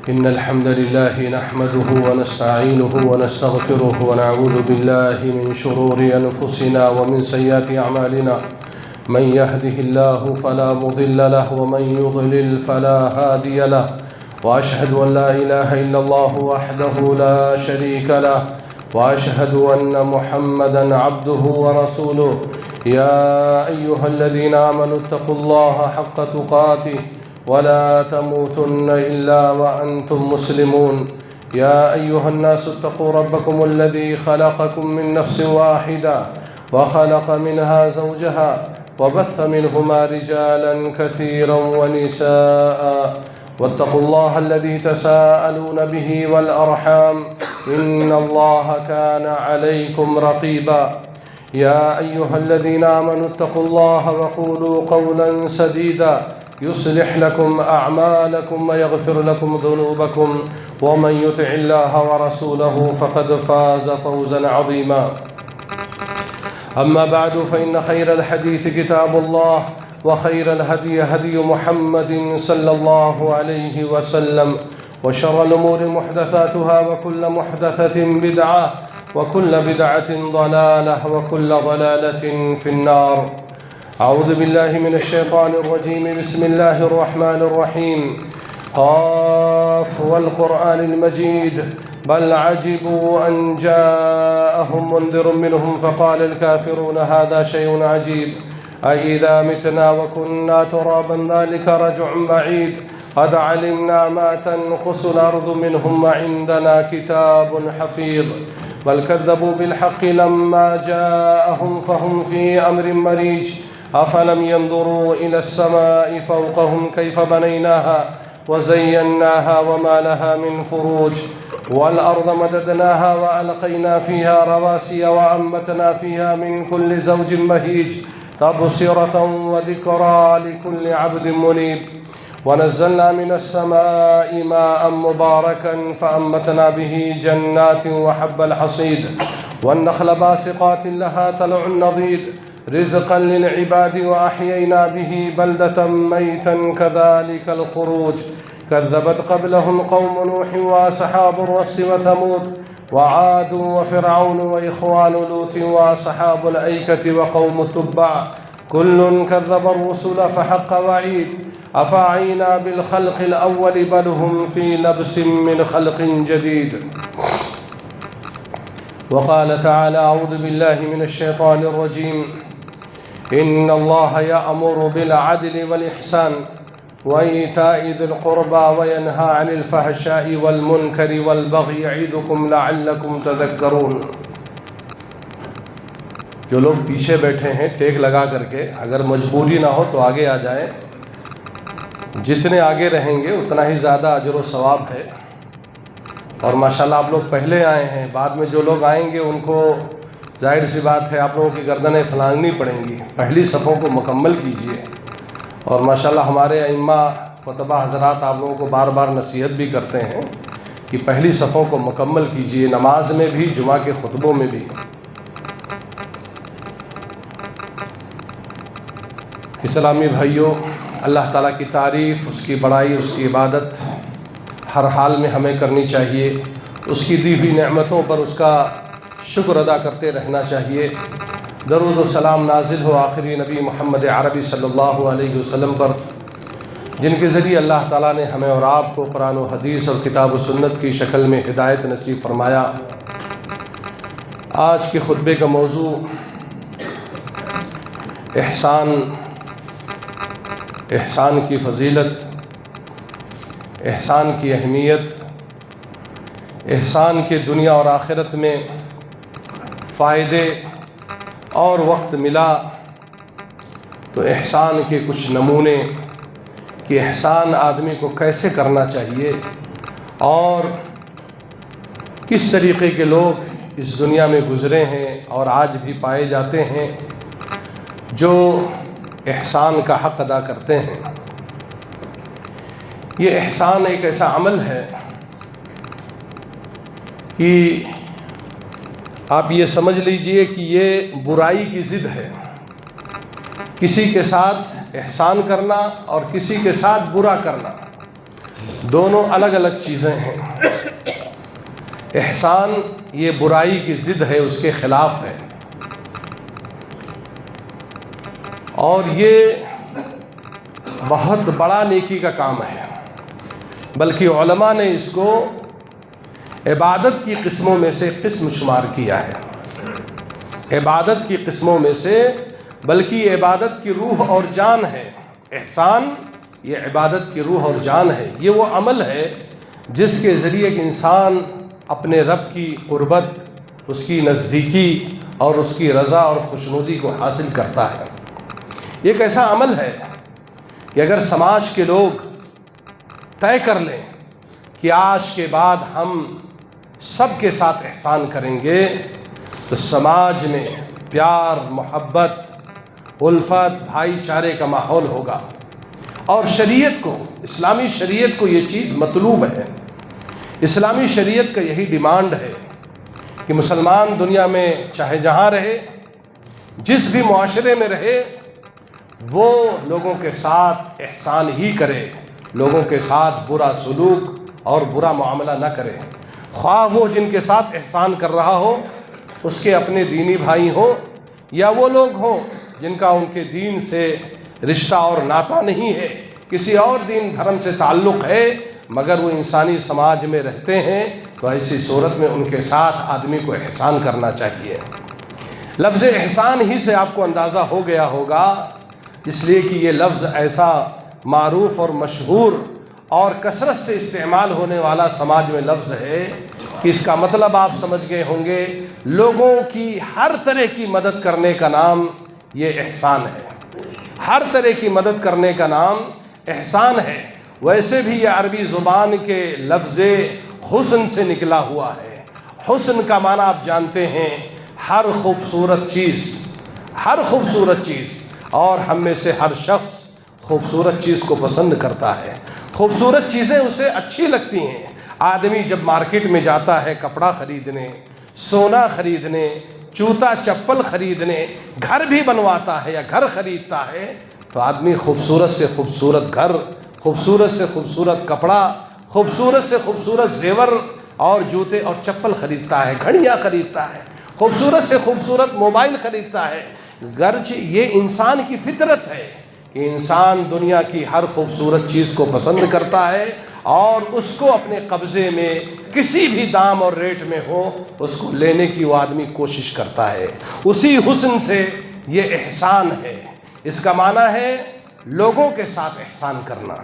إن الحمد لله نحمده ونستعينه ونستغفره ونعوذ بالله من شرور أنفسنا ومن سيئات أعمالنا من يهده الله فلا مضل له ومن يضلل فلا هادي له وأشهد أن لا إله إلا الله وحده لا شريك له وأشهد أن محمدًا عبده ورسوله يا أيها الذين آمنوا اتقوا الله حق تقاته ولا تموتن إلا وأنتم مسلمون يا أيها الناس اتقوا ربكم الذي خلقكم من نفس واحدة وخلق منها زوجها وبث منهما رجالا كثيرا ونساء واتقوا الله الذي تساءلون به والأرحام إن الله كان عليكم رقيبا يا أيها الذين آمنوا اتقوا الله وقولوا قولا سديدا يصلح لكم أعمالكم ويغفر لكم ذنوبكم ومن يطع الله ورسوله فقد فاز فوزا عظيما أما بعد فإن خير الحديث كتاب الله وخير الهدي هدي محمد صلى الله عليه وسلم وشر الأمور محدثاتها وكل محدثة بدعة وكل بدعة ضلالة وكل ضلالة في النار أعوذ بالله من الشيطان الرجيم بسم الله الرحمن الرحيم قاف والقرآن المجيد بل عجبوا أن جاءهم منذر منهم فقال الكافرون هذا شيء عجيب أإذا متنا وكنا ترابا ذلك رجع بعيد قد علمنا ما تنقص الأرض منهم وعندنا كتاب حفيظ بل كذبوا بالحق لما جاءهم فهم في أمر مريج أفلم ينظروا إلى السماء فوقهم كيف بنيناها وزيناها وما لها من فروج والأرض مددناها وألقينا فيها رواسي وأنبتنا فيها من كل زوج بهيج تبصرة وذكرى لكل عبد منيب ونزلنا من السماء ماء مباركا فأنبتنا به جنات وحب الحصيد والنخل باسقات لها طلع نضيد رزقا للعباد وأحيينا به بلدة ميتا كذلك الخروج كذبت قبلهم قوم نوح وأصحاب الرس وثمود وعاد وفرعون وإخوان لوط وأصحاب الأيكة وقوم تبع كل كذب الرسل فحق وعيد أفعينا بالخلق الأول بل هم في لبس من خلق جديد وقال تعالى أعوذ بالله من الشيطان الرجيم إن الله يأمر بالعدل والإحسان وإيتاء ذي القربى وينهى عن الفحشاء والمنكر والبغي يعظكم لعلكم تذكرون جو لوگ پیچھے بیٹھے ہیں ٹیک لگا کر کے اگر مجبوری نہ ہو تو آگے آ جائیں جتنے آگے رہیں گے اتنا ہی زیادہ اجر و ثواب ہے اور ماشاءاللہ آپ لوگ پہلے آئے ہیں بعد میں جو لوگ آئیں گے ان کو ظاہر سی بات ہے آپ لوگوں کی گردنیں پھلانگنی پڑیں گی پہلی صفوں کو مکمل کیجئے اور ماشاءاللہ ہمارے ائمہ خطبہ حضرات آپ لوگوں کو بار بار نصیحت بھی کرتے ہیں کہ پہلی صفوں کو مکمل کیجئے نماز میں بھی جمعہ کے خطبوں میں بھی اسلامی بھائیوں اللہ تعالیٰ کی تعریف اس کی بڑائی اس کی عبادت ہر حال میں ہمیں کرنی چاہیے اس کی دی ہوئی نعمتوں پر اس کا شکر ادا کرتے رہنا چاہیے درود و سلام نازل ہو آخری نبی محمد عربی صلی اللہ علیہ وسلم پر جن کے ذریعے اللہ تعالیٰ نے ہمیں اور آپ کو قرآن و حدیث اور کتاب و سنت کی شکل میں ہدایت نصیب فرمایا آج کے خطبے کا موضوع احسان کی فضیلت احسان کی اہمیت احسان کے دنیا اور آخرت میں فائدے اور وقت ملا تو احسان کے کچھ نمونے کہ احسان آدمی کو کیسے کرنا چاہیے اور کس طریقے کے لوگ اس دنیا میں گزرے ہیں اور آج بھی پائے جاتے ہیں جو احسان کا حق ادا کرتے ہیں۔ یہ احسان ایک ایسا عمل ہے کہ آپ یہ سمجھ لیجئے کہ یہ برائی کی ضد ہے، کسی کے ساتھ احسان کرنا اور کسی کے ساتھ برا کرنا، دونوں الگ الگ چیزیں ہیں۔ احسان یہ برائی کی ضد ہے، اس کے خلاف ہے، اور یہ بہت بڑا نیکی کا کام ہے، بلکہ علماء نے اس کو عبادت کی قسموں میں سے قسم شمار کیا ہے، عبادت کی قسموں میں سے، بلکہ یہ عبادت کی روح اور جان ہے۔ احسان یہ عبادت کی روح اور جان ہے، یہ وہ عمل ہے جس کے ذریعے ایک انسان اپنے رب کی قربت، اس کی نزدیکی اور اس کی رضا اور خوشنودی کو حاصل کرتا ہے۔ یہ ایک ایسا عمل ہے کہ اگر سماج کے لوگ طے کر لیں کہ آج کے بعد ہم سب کے ساتھ احسان کریں گے، تو سماج میں پیار، محبت، الفت، بھائی چارے کا ماحول ہوگا، اور شریعت کو، اسلامی شریعت کو یہ چیز مطلوب ہے۔ اسلامی شریعت کا یہی ڈیمانڈ ہے کہ مسلمان دنیا میں چاہے جہاں رہے، جس بھی معاشرے میں رہے، وہ لوگوں کے ساتھ احسان ہی کرے، لوگوں کے ساتھ برا سلوک اور برا معاملہ نہ کرے، خواہ وہ جن کے ساتھ احسان کر رہا ہو اس کے اپنے دینی بھائی ہوں، یا وہ لوگ ہوں جن کا ان کے دین سے رشتہ اور ناطہ نہیں ہے، کسی اور دین دھرم سے تعلق ہے، مگر وہ انسانی سماج میں رہتے ہیں، تو ایسی صورت میں ان کے ساتھ آدمی کو احسان کرنا چاہیے۔ لفظ احسان ہی سے آپ کو اندازہ ہو گیا ہوگا، اس لیے کہ یہ لفظ ایسا معروف اور مشہور اور کثرت سے استعمال ہونے والا سماج میں لفظ ہے کہ اس کا مطلب آپ سمجھ گئے ہوں گے، لوگوں کی ہر طرح کی مدد کرنے کا نام یہ احسان ہے، ہر طرح کی مدد کرنے کا نام احسان ہے۔ ویسے بھی یہ عربی زبان کے لفظ حسن سے نکلا ہوا ہے۔ حسن کا معنی آپ جانتے ہیں، ہر خوبصورت چیز، ہر خوبصورت چیز، اور ہم میں سے ہر شخص خوبصورت چیز کو پسند کرتا ہے، خوبصورت چیزیں اسے اچھی لگتی ہیں۔ آدمی جب مارکیٹ میں جاتا ہے کپڑا خریدنے، سونا خریدنے، جوتا چپل خریدنے، گھر بھی بنواتا ہے یا گھر خریدتا ہے، تو آدمی خوبصورت سے خوبصورت گھر، خوبصورت سے خوبصورت کپڑا، خوبصورت سے خوبصورت زیور اور جوتے اور چپل خریدتا ہے، گھڑیاں خریدتا ہے، خوبصورت سے خوبصورت موبائل خریدتا ہے۔ گرچہ یہ انسان کی فطرت ہے کہ انسان دنیا کی ہر خوبصورت چیز کو پسند کرتا ہے، اور اس کو اپنے قبضے میں کسی بھی دام اور ریٹ میں ہو اس کو لینے کی وہ آدمی کوشش کرتا ہے۔ اسی حسن سے یہ احسان ہے۔ اس کا معنی ہے لوگوں کے ساتھ احسان کرنا،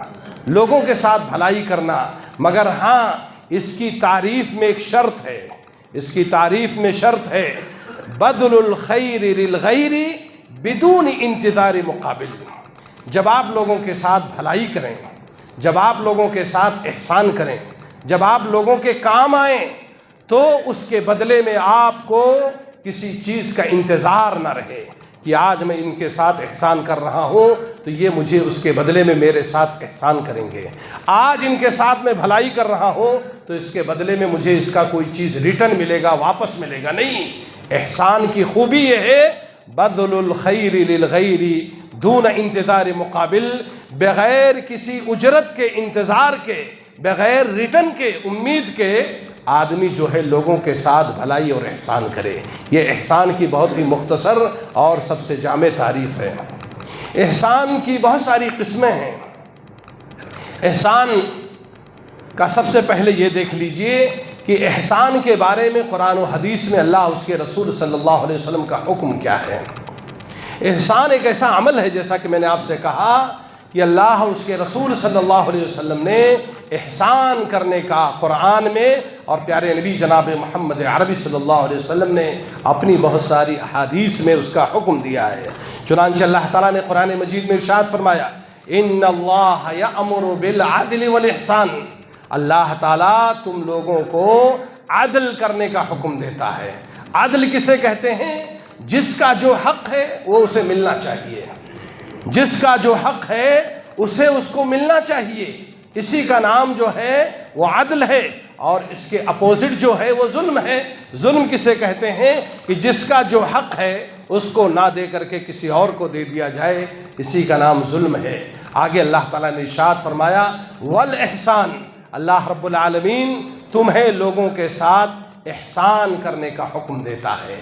لوگوں کے ساتھ بھلائی کرنا، مگر ہاں اس کی تعریف میں ایک شرط ہے، اس کی تعریف میں شرط ہے، بذل الخیر للغیر بدون انتظار مقابل۔ جب آپ لوگوں کے ساتھ بھلائی کریں، جب آپ لوگوں کے ساتھ احسان کریں، جب آپ لوگوں کے کام آئیں، تو اس کے بدلے میں آپ کو کسی چیز کا انتظار نہ رہے کہ آج میں ان کے ساتھ احسان کر رہا ہوں تو یہ مجھے اس کے بدلے میں میرے ساتھ احسان کریں گے، آج ان کے ساتھ میں بھلائی کر رہا ہوں تو اس کے بدلے میں مجھے اس کا کوئی چیز ریٹرن ملے گا، واپس ملے گا۔ نہیں، احسان کی خوبی یہ ہے بذل الخیر للغیر دون انتظار مقابل، بغیر کسی اجرت کے، انتظار کے، بغیر ریٹرن کے، امید کے، آدمی جو ہے لوگوں کے ساتھ بھلائی اور احسان کرے۔ یہ احسان کی بہت ہی مختصر اور سب سے جامع تعریف ہے۔ احسان کی بہت ساری قسمیں ہیں۔ احسان کا سب سے پہلے یہ دیکھ لیجئے کہ احسان کے بارے میں قرآن و حدیث میں اللہ اس کے رسول صلی اللہ علیہ وسلم کا حکم کیا ہے۔ احسان ایک ایسا عمل ہے، جیسا کہ میں نے آپ سے کہا کہ اللہ اس کے رسول صلی اللہ علیہ وسلم نے احسان کرنے کا قرآن میں، اور پیارے نبی جناب محمد عربی صلی اللہ علیہ وسلم نے اپنی بہت ساری احادیث میں اس کا حکم دیا ہے۔ چنانچہ اللہ تعالیٰ نے قرآن مجید میں ارشاد فرمایا، ان اللہ یأمر بالعدل والاحسان، اللہ تعالیٰ تم لوگوں کو عدل کرنے کا حکم دیتا ہے۔ عدل کسے کہتے ہیں؟ جس کا جو حق ہے وہ اسے ملنا چاہیے، جس کا جو حق ہے اسے اس کو ملنا چاہیے، اسی کا نام جو ہے وہ عدل ہے، اور اس کے اپوزٹ جو ہے وہ ظلم ہے۔ ظلم کسے کہتے ہیں؟ کہ جس کا جو حق ہے اس کو نہ دے کر کے کسی اور کو دے دیا جائے، اسی کا نام ظلم ہے۔ آگے اللہ تعالیٰ نے ارشاد فرمایا والاحسان، اللہ رب العالمین تمہیں لوگوں کے ساتھ احسان کرنے کا حکم دیتا ہے۔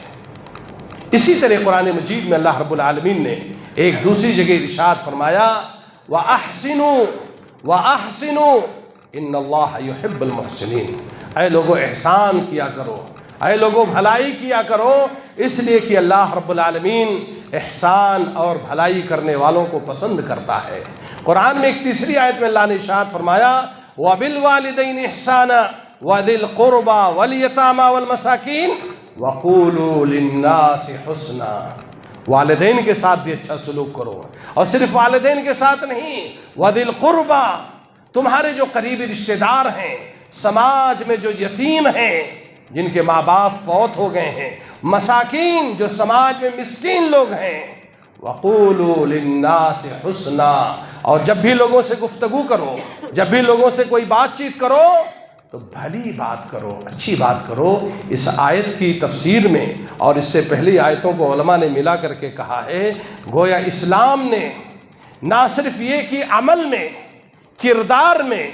اسی طرح قرآن مجید میں اللہ رب العالمین نے ایک دوسری جگہ ارشاد فرمایا وَأَحْسِنُوا وَأَحْسِنُوا إِنَّ اللَّهَ يُحِبُّ الْمُحْسِنِينَ، اے لوگو احسان کیا کرو، اے لوگو بھلائی کیا کرو، اس لیے کہ اللہ رب العالمین احسان اور بھلائی کرنے والوں کو پسند کرتا ہے۔ قرآن میں ایک تیسری آیت میں اللہ نے ارشاد فرمایا وَبِالْوَالِدَيْنِ إِحْسَانًا وَذِي الْقُرْبَى وَالْيَتَامَى وَالْمَسَاكِينِ وَقُولُوا لِلنَّاسِ حُسْنًا، والدین کے ساتھ بھی اچھا سلوک کرو، اور صرف والدین کے ساتھ نہیں، وَذِي الْقُرْبَى، تمہارے جو قریبی رشتہ دار ہیں، سماج میں جو یتیم ہیں جن کے ماں باپ فوت ہو گئے ہیں، مساکین جو سماج میں مسکین لوگ ہیں، وَقُولُوا لِلنَّاسِ حُسْنًا، اور جب بھی لوگوں سے گفتگو کرو، جب بھی لوگوں سے کوئی بات چیت کرو تو بھلی بات کرو، اچھی بات کرو۔ اس آیت کی تفسیر میں اور اس سے پہلی آیتوں کو علماء نے ملا کر کے کہا ہے گویا اسلام نے نہ صرف یہ کہ عمل میں، کردار میں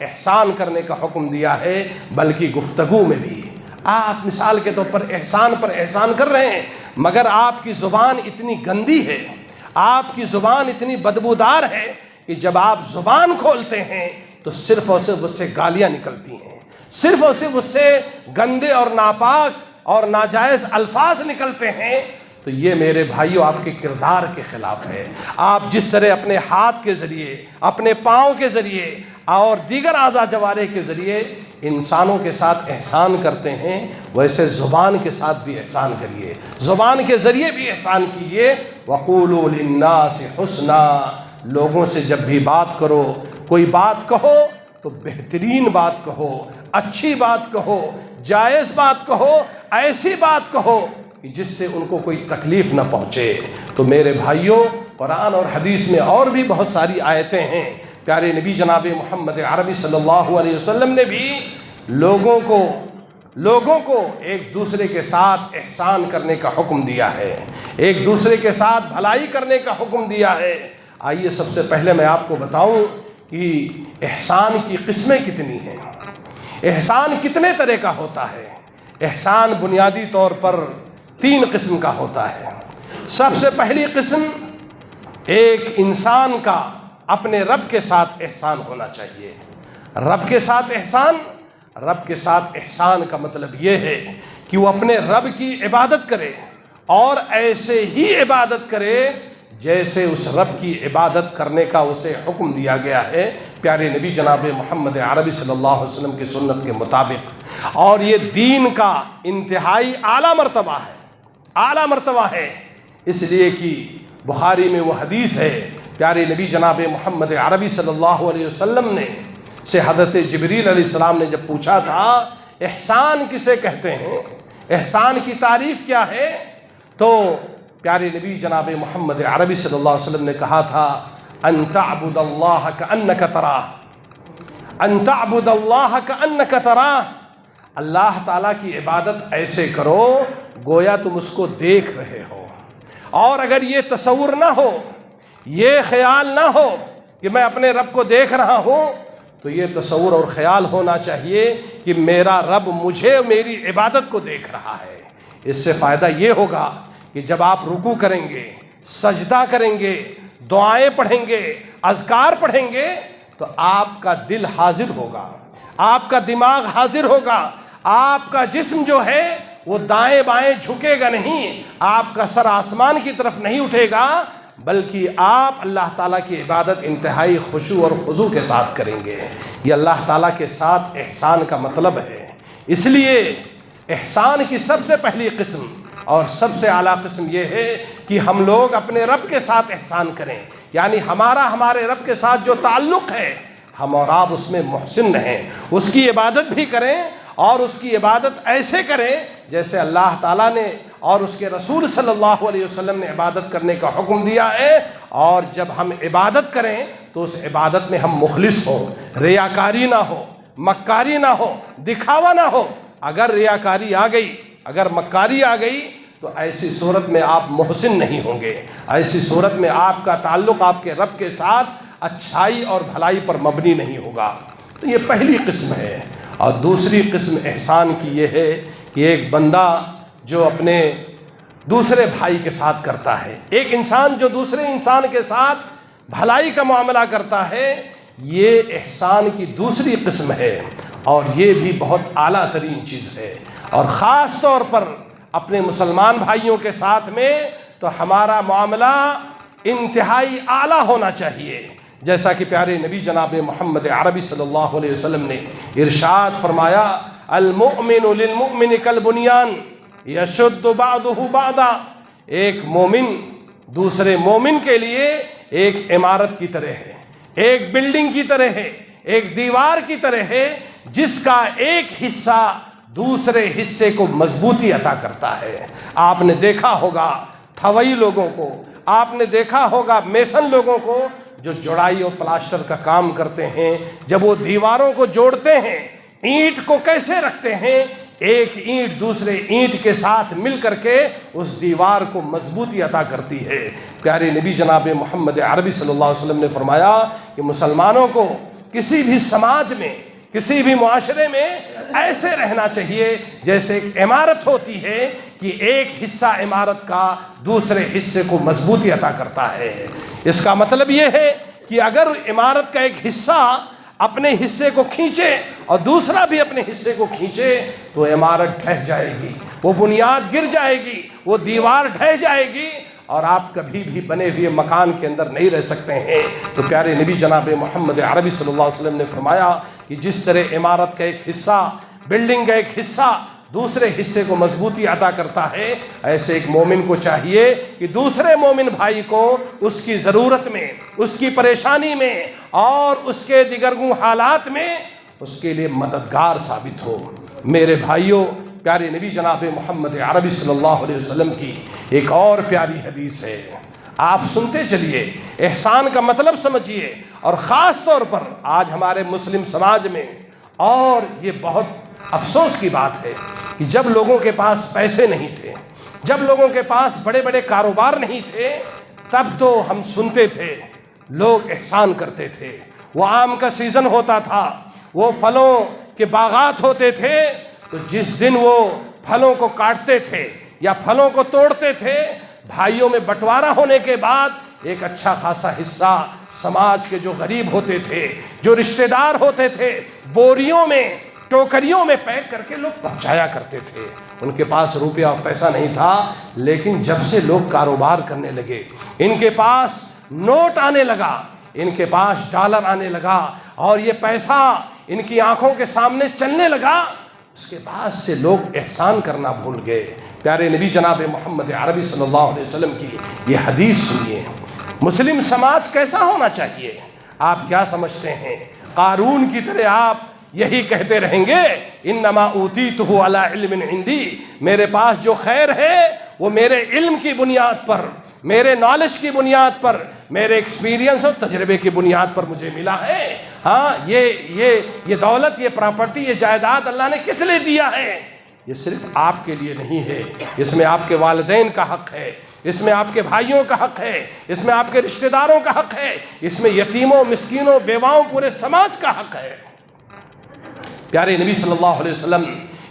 احسان کرنے کا حکم دیا ہے بلکہ گفتگو میں بھی۔ آپ مثال کے طور پر احسان کر رہے ہیں، مگر آپ کی زبان اتنی گندی ہے، آپ کی زبان اتنی بدبودار ہے کہ جب آپ زبان کھولتے ہیں تو صرف اور صرف اس سے گالیاں نکلتی ہیں، صرف اور صرف اس سے گندے اور ناپاک اور ناجائز الفاظ نکلتے ہیں، تو یہ میرے بھائیوں آپ کے کردار کے خلاف ہے۔ آپ جس طرح اپنے ہاتھ کے ذریعے، اپنے پاؤں کے ذریعے اور دیگر اعضاء جوارح کے ذریعے انسانوں کے ساتھ احسان کرتے ہیں، ویسے زبان کے ساتھ بھی احسان کریے، زبان کے ذریعے بھی احسان کیجیے۔ وَقُولُوا لِلنَّاسِ حُسْنًا، لوگوں سے جب بھی بات کرو، کوئی بات کہو تو بہترین بات کہو، اچھی بات کہو، جائز بات کہو، ایسی بات کہو کہ جس سے ان کو کوئی تکلیف نہ پہنچے۔ تو میرے بھائیوں، قرآن اور حدیث میں اور بھی بہت ساری آیتیں ہیں۔ پیارے نبی جناب محمد عربی صلی اللہ علیہ وسلم نے بھی لوگوں کو ایک دوسرے کے ساتھ احسان کرنے کا حکم دیا ہے، ایک دوسرے کے ساتھ بھلائی کرنے کا حکم دیا ہے۔ آئیے سب سے پہلے میں آپ کو بتاؤں کہ احسان کی قسمیں کتنی ہیں، احسان کتنے طرح کا ہوتا ہے۔ احسان بنیادی طور پر 3 قسم کا ہوتا ہے۔ سب سے پہلی قسم، ایک انسان کا اپنے رب کے ساتھ احسان ہونا چاہیے۔ رب کے ساتھ احسان کا مطلب یہ ہے کہ وہ اپنے رب کی عبادت کرے اور ایسے ہی عبادت کرے جیسے اس رب کی عبادت کرنے کا اسے حکم دیا گیا ہے پیارے نبی جناب محمد عربی صلی اللہ علیہ وسلم کی سنت کے مطابق۔ اور یہ دین کا انتہائی اعلیٰ مرتبہ ہے، اس لیے کہ بخاری میں وہ حدیث ہے، پیارے نبی جناب محمد عربی صلی اللہ علیہ وسلم نے سے حضرت جبریل علیہ السلام نے جب پوچھا تھا احسان کسے کہتے ہیں، احسان کی تعریف کیا ہے، تو پیارے نبی جناب محمد عربی صلی اللہ علیہ وسلم نے کہا تھا ان تعبد اللہ کأنک تراہ، ان تعبد اللہ کأنک تراہ، اللہ تعالیٰ کی عبادت ایسے کرو گویا تم اس کو دیکھ رہے ہو۔ اور اگر یہ تصور نہ ہو، یہ خیال نہ ہو کہ میں اپنے رب کو دیکھ رہا ہوں، تو یہ تصور اور خیال ہونا چاہیے کہ میرا رب مجھے میری عبادت کو دیکھ رہا ہے۔ اس سے فائدہ یہ ہوگا کہ جب آپ رکوع کریں گے، سجدہ کریں گے، دعائیں پڑھیں گے، اذکار پڑھیں گے، تو آپ کا دل حاضر ہوگا، آپ کا دماغ حاضر ہوگا، آپ کا جسم جو ہے وہ دائیں بائیں جھکے گا نہیں، آپ کا سر آسمان کی طرف نہیں اٹھے گا، بلکہ آپ اللہ تعالیٰ کی عبادت انتہائی خشوع اور خضوع کے ساتھ کریں گے۔ یہ اللہ تعالیٰ کے ساتھ احسان کا مطلب ہے۔ اس لیے احسان کی سب سے پہلی قسم اور سب سے اعلیٰ قسم یہ ہے کہ ہم لوگ اپنے رب کے ساتھ احسان کریں، یعنی ہمارے رب کے ساتھ جو تعلق ہے ہم اور آپ اس میں محسن رہیں، اس کی عبادت بھی کریں اور اس کی عبادت ایسے کریں جیسے اللہ تعالیٰ نے اور اس کے رسول صلی اللہ علیہ وسلم نے عبادت کرنے کا حکم دیا ہے۔ اور جب ہم عبادت کریں تو اس عبادت میں ہم مخلص ہوں، ریاکاری نہ ہو، مکاری نہ ہو، دکھاوا نہ ہو۔ اگر ریاکاری آ گئی، اگر مکاری آ گئی تو ایسی صورت میں آپ محسن نہیں ہوں گے، ایسی صورت میں آپ کا تعلق آپ کے رب کے ساتھ اچھائی اور بھلائی پر مبنی نہیں ہوگا۔ تو یہ پہلی قسم ہے۔ اور دوسری قسم احسان کی یہ ہے کہ ایک بندہ جو اپنے دوسرے بھائی کے ساتھ کرتا ہے، ایک انسان جو دوسرے انسان کے ساتھ بھلائی کا معاملہ کرتا ہے، یہ احسان کی دوسری قسم ہے، اور یہ بھی بہت اعلیٰ ترین چیز ہے۔ اور خاص طور پر اپنے مسلمان بھائیوں کے ساتھ میں تو ہمارا معاملہ انتہائی اعلیٰ ہونا چاہیے، جیسا کہ پیارے نبی جناب محمد عربی صلی اللہ علیہ وسلم نے ارشاد فرمایا، المؤمن للمؤمن کالبنیان یشد بعضہ بعضا، ایک مومن دوسرے مومن کے لیے ایک عمارت کی طرح ہے، ایک بلڈنگ کی طرح ہے، ایک دیوار کی طرح ہے، جس کا ایک حصہ دوسرے حصے کو مضبوطی عطا کرتا ہے۔ آپ نے دیکھا ہوگا تھوئی لوگوں کو، آپ نے دیکھا ہوگا میسن لوگوں کو جو جوڑائی اور پلاسٹر کا کام کرتے ہیں، جب وہ دیواروں کو جوڑتے ہیں، اینٹ کو کیسے رکھتے ہیں، ایک اینٹ دوسرے اینٹ کے ساتھ مل کر کے اس دیوار کو مضبوطی عطا کرتی ہے۔ پیارے نبی جناب محمد عربی صلی اللہ علیہ وسلم نے فرمایا کہ مسلمانوں کو کسی بھی سماج میں، کسی بھی معاشرے میں ایسے رہنا چاہیے جیسے ایک عمارت ہوتی ہے کہ ایک حصہ عمارت کا دوسرے حصے کو مضبوطی عطا کرتا ہے۔ اس کا مطلب یہ ہے کہ اگر عمارت کا ایک حصہ اپنے حصے کو کھینچے اور دوسرا بھی اپنے حصے کو کھینچے تو عمارت ڈھہ جائے گی، وہ بنیاد گر جائے گی، وہ دیوار ڈھہ جائے گی، اور آپ کبھی بھی بنے ہوئے مکان کے اندر نہیں رہ سکتے ہیں۔ تو پیارے نبی جناب محمد عربی صلی اللہ علیہ وسلم نے فرمایا کہ جس طرح عمارت کا ایک حصہ، بلڈنگ کا ایک حصہ دوسرے حصے کو مضبوطی عطا کرتا ہے، ایسے ایک مومن کو چاہیے کہ دوسرے مومن بھائی کو اس کی ضرورت میں، اس کی پریشانی میں اور اس کے دیگرگوں حالات میں اس کے لیے مددگار ثابت ہو۔ میرے بھائیوں، پیارے نبی جناب محمد عربی صلی اللہ علیہ وسلم کی ایک اور پیاری حدیث ہے، آپ سنتے چلیے، احسان کا مطلب سمجھیے۔ اور خاص طور پر آج ہمارے مسلم سماج میں، اور یہ بہت افسوس کی بات ہے کہ جب لوگوں کے پاس پیسے نہیں تھے، جب لوگوں کے پاس بڑے بڑے کاروبار نہیں تھے، تب تو ہم سنتے تھے لوگ احسان کرتے تھے۔ وہ آم کا سیزن ہوتا تھا، وہ پھلوں کے باغات ہوتے تھے، تو جس دن وہ پھلوں کو کاٹتے تھے یا پھلوں کو توڑتے تھے، بھائیوں میں بٹوارا ہونے کے بعد ایک اچھا خاصا حصہ سماج کے جو غریب ہوتے تے، جو رشتہ دار ہوتے تھے، بوریوں میں، ٹوکریوں میں پیک کر کے لوگ پہنچایا کرتے تھے۔ ان کے پاس روپیہ اور پیسہ نہیں تھا، لیکن جب سے لوگ کاروبار کرنے لگے، ان کے پاس نوٹ آنے لگا، ان کے پاس ڈالر آنے لگا، اور یہ پیسہ ان کی آنکھوں کے سامنے چلنے لگا، اس کے بعد سے لوگ احسان کرنا بھول گئے۔ پیارے نبی جناب محمد عربی صلی اللہ علیہ وسلم کی یہ حدیث سنیے۔ مسلم سماج کیسا ہونا چاہیے؟ آپ کیا سمجھتے ہیں؟ قارون کی طرح آپ یہی کہتے رہیں گے انما اوتیتہ علی علم عندی، میرے پاس جو خیر ہے وہ میرے علم کی بنیاد پر، میرے نالج کی بنیاد پر، میرے ایکسپیرینس اور تجربے کی بنیاد پر مجھے ملا ہے۔ ہاں، یہ دولت، یہ پراپرٹی، یہ جائیداد اللہ نے کس لیے دیا ہے؟ یہ صرف آپ کے لیے نہیں ہے، اس میں آپ کے والدین کا حق ہے، اس میں آپ کے بھائیوں کا حق ہے، اس میں آپ کے رشتہ داروں کا حق ہے، اس میں یتیموں، مسکینوں، بیواؤں، پورے سماج کا حق ہے۔ پیارے نبی صلی اللہ علیہ وسلم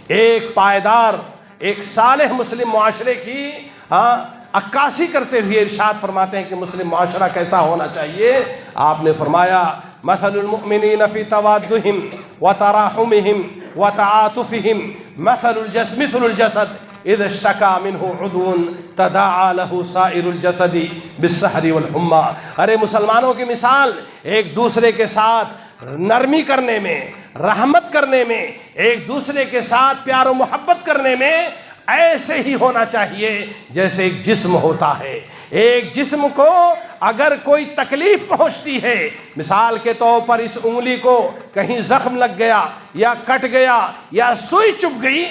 ایک پائیدار، ایک صالح مسلم معاشرے کی عکاسی کرتے ہوئے ارشاد فرماتے ہیں کہ مسلم معاشرہ کیسا ہونا چاہیے۔ آپ نے فرمایا مثل المؤمنین فی توادہم وتراحمہم وتعاطفہم مثل الجسد اذا اشتکا منہ عضو تداعی لہ سائر الجسد بالسہر والحمى۔ ارے مسلمانوں کی مثال ایک دوسرے کے ساتھ نرمی کرنے میں، رحمت کرنے میں، ایک دوسرے کے ساتھ پیار و محبت کرنے میں ایسے ہی ہونا چاہیے جیسے ایک جسم ہوتا ہے۔ ایک جسم کو اگر کوئی تکلیف پہنچتی ہے، مثال کے طور پر اس انگلی کو کہیں زخم لگ گیا یا کٹ گیا یا سوئی چبھ گئی،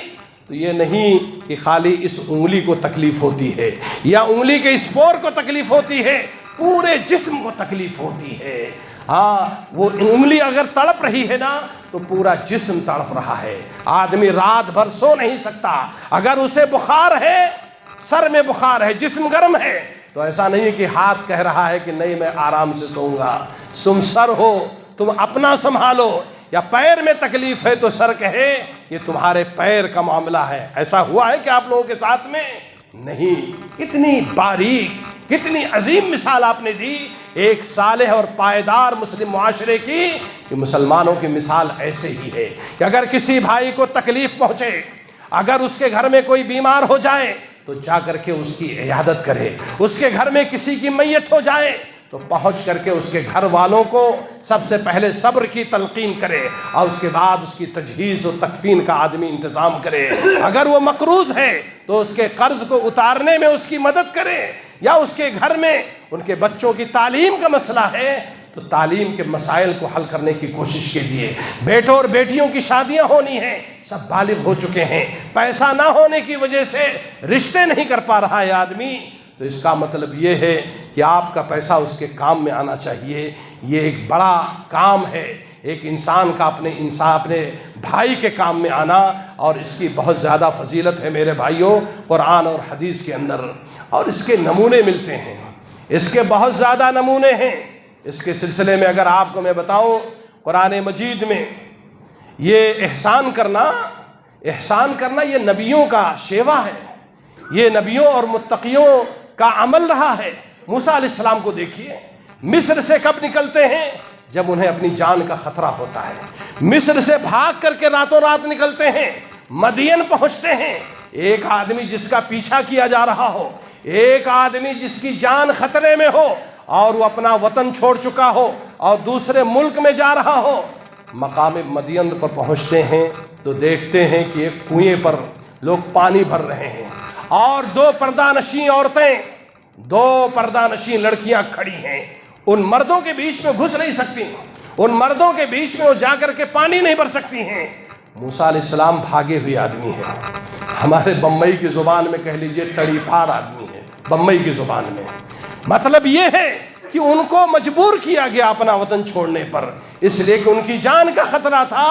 تو یہ نہیں کہ خالی اس انگلی کو تکلیف ہوتی ہے یا انگلی کے اسپور کو تکلیف ہوتی ہے، پورے جسم کو تکلیف ہوتی ہے۔ ہاں، وہ انگلی اگر تڑپ رہی ہے نا تو پورا جسم تڑپ رہا ہے۔ آدمی رات بھر سو نہیں سکتا، اگر اسے بخار ہے، سر میں بخار ہے، جسم گرم ہے، تو تو ایسا نہیں ہے کہ ہاتھ کہہ رہا ہے کہ نہیں میں آرام سے سوؤں گا. تم سر ہو, تم اپنا سنبھالو, یا پیر میں تکلیف ہے تو سر کہے یہ تمہارے پیر کا معاملہ ہے. ایسا ہوا ہے کہ آپ لوگوں کے ساتھ میں نہیں. کتنی باریک, کتنی عظیم مثال آپ نے دی ایک صالح اور پائیدار مسلم معاشرے کی, کہ مسلمانوں کی مثال ایسے ہی ہے کہ اگر کسی بھائی کو تکلیف پہنچے, اگر اس کے گھر میں کوئی بیمار ہو جائے تو جا کر کے اس کی عیادت کرے. اس کے گھر میں کسی کی میت ہو جائے تو پہنچ کر کے اس کے گھر والوں کو سب سے پہلے صبر کی تلقین کرے, اور اس کے بعد اس کی تجہیز و تکفین کا آدمی انتظام کرے. اگر وہ مقروض ہے تو اس کے قرض کو اتارنے میں اس کی مدد کرے, یا اس کے گھر میں ان کے بچوں کی تعلیم کا مسئلہ ہے تو تعلیم کے مسائل کو حل کرنے کی کوشش کیجیے. بیٹوں اور بیٹیوں کی شادیاں ہونی ہیں, سب بالغ ہو چکے ہیں, پیسہ نہ ہونے کی وجہ سے رشتے نہیں کر پا رہا ہے آدمی, تو اس کا مطلب یہ ہے کہ آپ کا پیسہ اس کے کام میں آنا چاہیے. یہ ایک بڑا کام ہے ایک انسان کا اپنے بھائی کے کام میں آنا, اور اس کی بہت زیادہ فضیلت ہے میرے بھائیوں قرآن اور حدیث کے اندر, اور اس کے نمونے ملتے ہیں, اس کے بہت زیادہ نمونے ہیں. اس کے سلسلے میں اگر آپ کو میں بتاؤں, قرآن مجید میں یہ احسان کرنا یہ نبیوں کا شیوا ہے, یہ نبیوں اور متقیوں کا عمل رہا ہے. موسیٰ علیہ السلام کو دیکھیے, مصر سے کب نکلتے ہیں؟ جب انہیں اپنی جان کا خطرہ ہوتا ہے. مصر سے بھاگ کر کے راتوں رات نکلتے ہیں, مدین پہنچتے ہیں. ایک آدمی جس کا پیچھا کیا جا رہا ہو, ایک آدمی جس کی جان خطرے میں ہو, اور وہ اپنا وطن چھوڑ چکا ہو اور دوسرے ملک میں جا رہا ہو, مقام مدین پر پہنچتے ہیں تو دیکھتے ہیں کہ ایک کنویں پر لوگ پانی بھر رہے ہیں, اور دو پردہ نشین عورتیں, دو پردہ نشین لڑکیاں کھڑی ہیں. ان مردوں کے بیچ میں گھس نہیں سکتی, ان مردوں کے بیچ میں وہ جا کر کے پانی نہیں بھر سکتی ہیں. موسیٰ علیہ السلام بھاگے ہوئے آدمی ہیں, ہمارے بمبئی کی زبان میں کہہ لیجئے تڑی پار آدمی ہے بمبئی کی زبان میں. مطلب یہ ہے کہ ان کو مجبور کیا گیا اپنا وطن چھوڑنے پر, اس لیے کہ ان کی جان کا خطرہ تھا.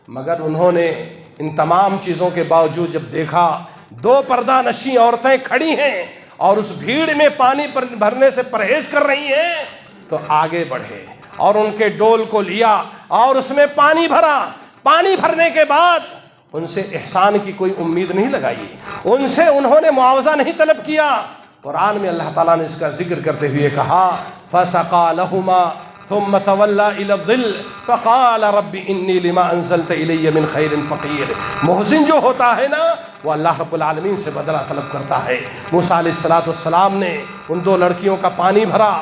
مگر انہوں نے ان تمام چیزوں کے باوجود جب دیکھا دو پردہ نشین عورتیں کھڑی ہیں اور اس بھیڑ میں پانی بھرنے سے پرہیز کر رہی ہیں, تو آگے بڑھے اور ان کے ڈول کو لیا اور اس میں پانی بھرا. پانی بھرنے کے بعد ان سے احسان کی کوئی امید نہیں لگائی, ان سے انہوں نے معاوضہ نہیں طلب کیا. قرآن میں اللہ تعالیٰ نے اس کا ذکر کرتے ہوئے کہا فَسَقَى لَهُمَا ثُمَّ تَوَلَّى إِلَى الظِّلِّ فَقَالَ رَبِّ إِنِّي لِمَا أَنزَلْتَ إِلَيَّ مِنْ خَيْرٍ فَقِيرٌ. محسن جو ہوتا ہے نا وہ اللہ رب العالمین سے بدلہ طلب کرتا ہے. موسیٰ علیہ السلام نے ان دو لڑکیوں کا پانی بھرا,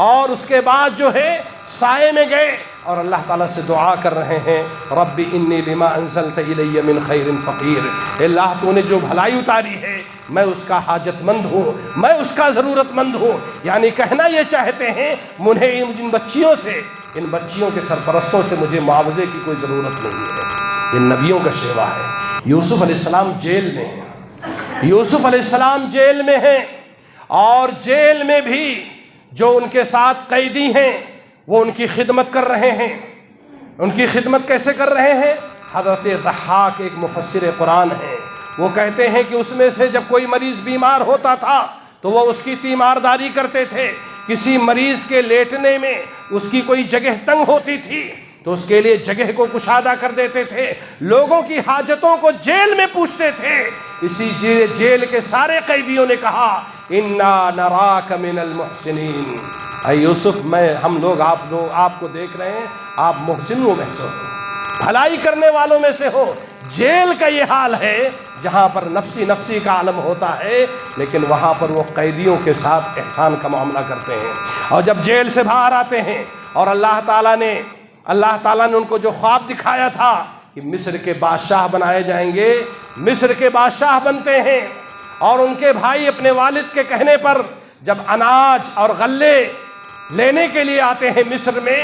اور اس کے بعد جو ہے سائے میں گئے اور اللہ تعالیٰ سے دعا کر رہے ہیں رب انی لما انزلت الی من خیر فقیر. اللہ تو نے جو بھلائی اتاری ہے میں اس کا حاجت مند ہوں, میں اس کا ضرورت مند ہوں. یعنی کہنا یہ چاہتے ہیں مجھے ان بچیوں سے, ان بچیوں کے سرپرستوں سے مجھے معاوضے کی کوئی ضرورت نہیں ہے. یہ نبیوں کا شیوا ہے. یوسف علیہ السلام جیل میں ہیں, یوسف علیہ السلام جیل میں ہیں, اور جیل میں بھی جو ان کے ساتھ قیدی ہیں وہ ان کی خدمت کر رہے ہیں. ان کی خدمت کیسے کر رہے ہیں؟ حضرت ضحاک ایک مفسر قرآن ہیں, وہ کہتے ہیں کہ اس میں سے جب کوئی مریض بیمار ہوتا تھا تو وہ اس کی تیمارداری کرتے تھے. کسی مریض کے لیٹنے میں اس کی کوئی جگہ تنگ ہوتی تھی تو اس کے لیے جگہ کو کشادہ کر دیتے تھے. لوگوں کی حاجتوں کو جیل میں پوچھتے تھے. اسی جیل کے سارے قیدیوں نے کہا انا نراک من المحسنین. اے یوسف ہم لوگ آپ کو دیکھ رہے ہیں, آپ محسنوں میں سے ہو, بھلائی کرنے والوں میں سے ہو. جیل کا یہ حال ہے جہاں پر نفسی کا عالم ہوتا ہے, لیکن وہاں پر وہ قیدیوں کے ساتھ احسان کا معاملہ کرتے ہیں. اور جب جیل سے باہر آتے ہیں اور اللہ تعالیٰ نے ان کو جو خواب دکھایا تھا کہ مصر کے بادشاہ بنائے جائیں گے, مصر کے بادشاہ بنتے ہیں. اور ان کے بھائی اپنے والد کے کہنے پر جب اناج اور غلے لینے کے لیے آتے ہیں مصر میں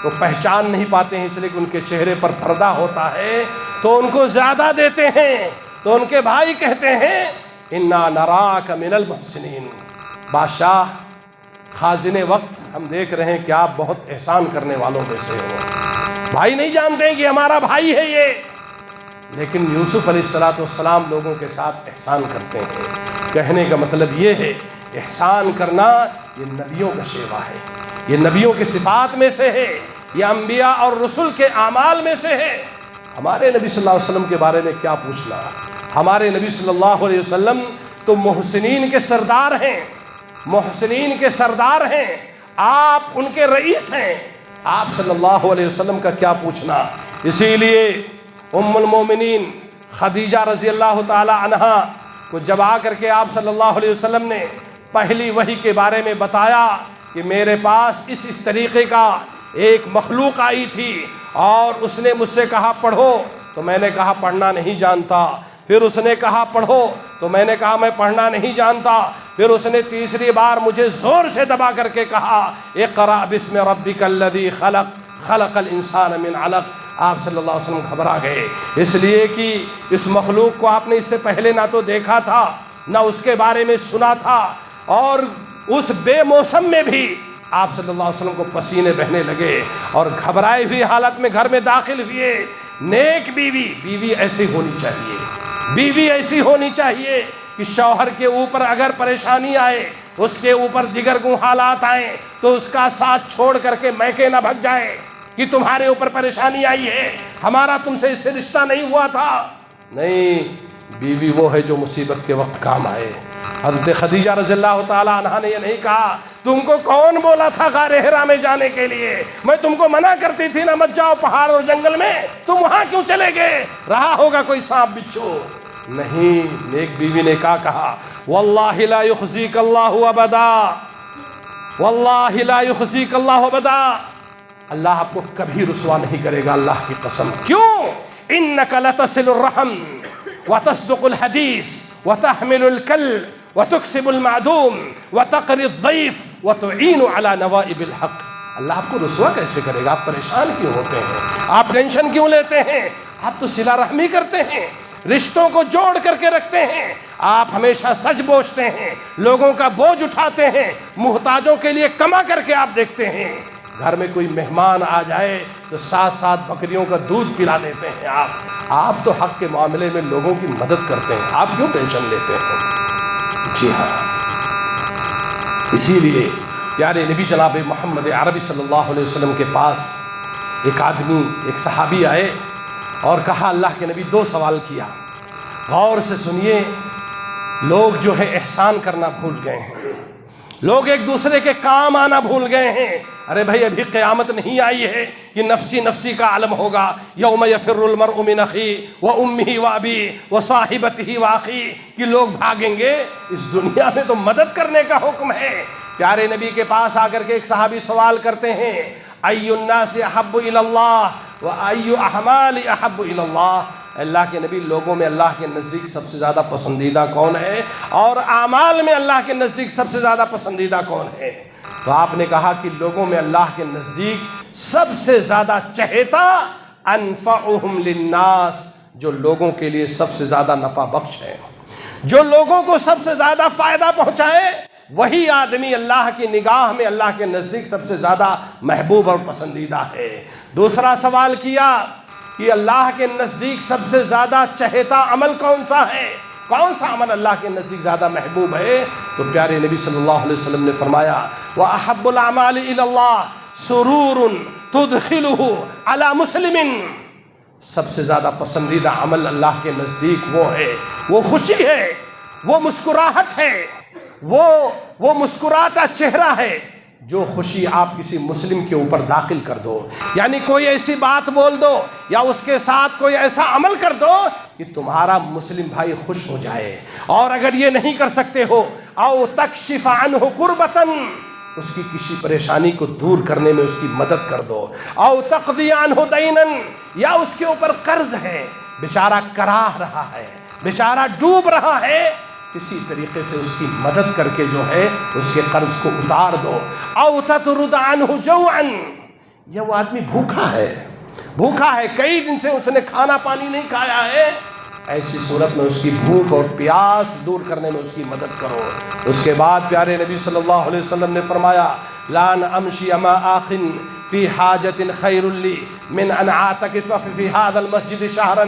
تو پہچان نہیں پاتے ہیں, اس لیے کہ ان کے چہرے پر پردہ ہوتا ہے, تو ان کو زیادہ دیتے ہیں. تو ان کے بھائی کہتے ہیں انا نراک من المحسنین. بادشاہ خازن وقت ہم دیکھ رہے ہیں کہ آپ بہت احسان کرنے والوں میں سے ہو. بھائی نہیں جانتے کہ ہمارا بھائی ہے یہ, لیکن یوسف علیہ السلام لوگوں کے ساتھ احسان کرتے ہیں. کہنے کا مطلب یہ ہے احسان کرنا یہ نبیوں کا شیوا ہے، یہ نبیوں کی صفات میں سے ہے، یہ انبیاء اور رسل کے اعمال میں سے ہے۔ ہمارے نبی صلی اللہ علیہ وسلم کے بارے میں کیا پوچھنا، ہمارے نبی صلی اللہ علیہ وسلم تو محسنین کے سردار ہیں، محسنین کے سردار ہیں، آپ ان کے رئیس ہیں، آپ صلی اللہ علیہ وسلم کا کیا پوچھنا۔ اسی لیے ام المومنین خدیجہ رضی اللہ تعالی عنہا کو جب آ کر کے آپ صلی اللہ علیہ وسلم نے پہلی وحی کے بارے میں بتایا کہ میرے پاس اس طریقے کا ایک مخلوق آئی تھی اور اس نے مجھ سے کہا پڑھو، تو میں نے کہا پڑھنا نہیں جانتا، پھر اس نے کہا پڑھو تو میں نے کہا میں پڑھنا نہیں جانتا، پھر اس نے تیسری بار مجھے زور سے دبا کر کے کہا اقرأ بسم ربک الذی خلق خلق الانسان من علق۔ آپ صلی اللہ علیہ وسلم گھبرا گئے، اس لیے کہ اس مخلوق کو آپ نے اس سے پہلے نہ تو دیکھا تھا نہ اس کے بارے میں سنا تھا، اور اس بے موسم میں بھی آپ صلی اللہ علیہ وسلم کو پسینے بہنے لگے اور گھبرائے ہوئی حالت میں گھر میں داخل ہوئے۔ نیک بیوی ایسی ہونی چاہیے، بیوی ایسی ہونی چاہیے کہ شوہر کے اوپر اگر پریشانی آئے، اس کے اوپر دیگر کو حالات آئیں تو اس کا ساتھ چھوڑ کر کے میکے نہ بھگ جائے کہ تمہارے اوپر پریشانی آئی ہے، ہمارا تم سے اس سے رشتہ نہیں ہوا تھا۔ نہیں، بیوی وہ ہے جو مصیبت کے وقت کام آئے۔ حضرت خدیجہ رضی اللہ تعالی عنہا نے یہ نہیں کہا تم کو کون بولا تھا غار حرا میں جانے کے لیے، میں تم کو منع کرتی تھی نہ مت جاؤ پہاڑ اور جنگل میں، تم وہاں کیوں چلے گئے، رہا ہوگا کوئی سانپ بچھو۔ نہیں، نیک بیوی نے کیا کہا، واللہ لا یخزیک اللہ ابدا، واللہ لا یخزیک اللہ ابدا، اللہ آپ کو کبھی رسوا نہیں کرے گا، اللہ کی قسم۔ کیوں؟ انک لتصل الرحم وتصدق الحدیث وتحمل الکل وتکسب المعدوم وتقری الضیف وتعین علی نوائب الحق۔ اللہ آپ کو رسوا کیسے کرے گا؟ آپ پریشان کیوں ہوتے ہیں؟ آپ ٹینشن کیوں لیتے ہیں؟ آپ تو صلہ رحمی کرتے ہیں، رشتوں کو جوڑ کر کے رکھتے ہیں، آپ ہمیشہ سچ بوجھتے ہیں، لوگوں کا بوجھ اٹھاتے ہیں، محتاجوں کے لیے کما کر کے آپ دیکھتے ہیں۔ گھر میں کوئی مہمان آ جائے تو ساتھ بکریوں کا دودھ پلا دیتے ہیں۔ آپ تو حق کے معاملے میں لوگوں کی مدد کرتے ہیں، آپ کیوں ٹینشن لیتے ہیں؟ جی ہاں، اسی لیے پیارے نبی جناب محمد عربی صلی اللہ علیہ وسلم کے پاس ایک آدمی، ایک صحابی آئے اور کہا اللہ کے نبی، دو سوال کیا، غور سے سنیے۔ لوگ جو ہے احسان کرنا بھول گئے ہیں، لوگ ایک دوسرے کے کام آنا بھول گئے ہیں۔ ارے بھائی، ابھی قیامت نہیں آئی ہے کہ نفسی نفسی کا عالم ہوگا، یوم یفر المرء من اخیہ وامہ وابیہ وصاحبتہ واخیہ، کہ لوگ بھاگیں گے۔ اس دنیا میں تو مدد کرنے کا حکم ہے۔ پیارے نبی کے پاس آ کر کے ایک صحابی سوال کرتے ہیں، ای الناس احب الی اللہ و ای اعمال احب الی اللہ، اللہ کے نبی، لوگوں میں اللہ کے نزدیک سب سے زیادہ پسندیدہ کون ہے، اور اعمال میں اللہ کے نزدیک سب سے زیادہ پسندیدہ کون ہے؟ تو آپ نے کہا کہ لوگوں میں اللہ کے نزدیک سب سے زیادہ چہیتا انفعہم للناس، جو لوگوں کے لیے سب سے زیادہ نفع بخش ہے، جو لوگوں کو سب سے زیادہ فائدہ پہنچائے، وہی آدمی اللہ کی نگاہ میں اللہ کے نزدیک سب سے زیادہ محبوب اور پسندیدہ ہے۔ دوسرا سوال کیا کہ اللہ کے نزدیک سب سے زیادہ چہیتا عمل کون سا ہے، کون سا عمل اللہ کے نزدیک زیادہ محبوب ہے؟ تو پیارے نبی صلی اللہ علیہ وسلم نے فرمایا، وَأَحَبُّ الْأَعْمَالِ إِلَى اللَّهِ سُرُورٌ تُدْخِلُهُ عَلَى مُسْلِمٍ، سب سے زیادہ پسندیدہ عمل اللہ کے نزدیک وہ ہے، وہ خوشی ہے، وہ مسکراہٹ ہے، وہ مسکراتا چہرہ ہے، جو خوشی آپ کسی مسلم کے اوپر داخل کر دو، یعنی کوئی ایسی بات بول دو یا اس کے ساتھ کوئی ایسا عمل کر دو کہ تمہارا مسلم بھائی خوش ہو جائے۔ اور اگر یہ نہیں کر سکتے ہو، او تکشف عنہ کربتن، اس کی کسی پریشانی کو دور کرنے میں اس کی مدد کر دو، او تقضی عنہ دینن، یا اس کے اوپر قرض ہے، بیچارہ کراہ رہا ہے، بیچارہ ڈوب رہا ہے، کسی طریقے سے اس کی مدد کر کے جو ہے اس کے قرض کو اتار دو، او تطرد عنہ جوعا، یا وہ آدمی بھوکا ہے، کئی دن سے اس نے کھانا پانی نہیں کھایا ہے، ایسی صورت میں اس کی بھوک اور پیاس دور کرنے میں اس کی مدد کرو۔ اس کے بعد پیارے نبی صلی اللہ علیہ وسلم نے فرمایا، لان امشی اما آخن فی حاجت خیر لی من ان اعتکف فی ھذا المسجد شہرا،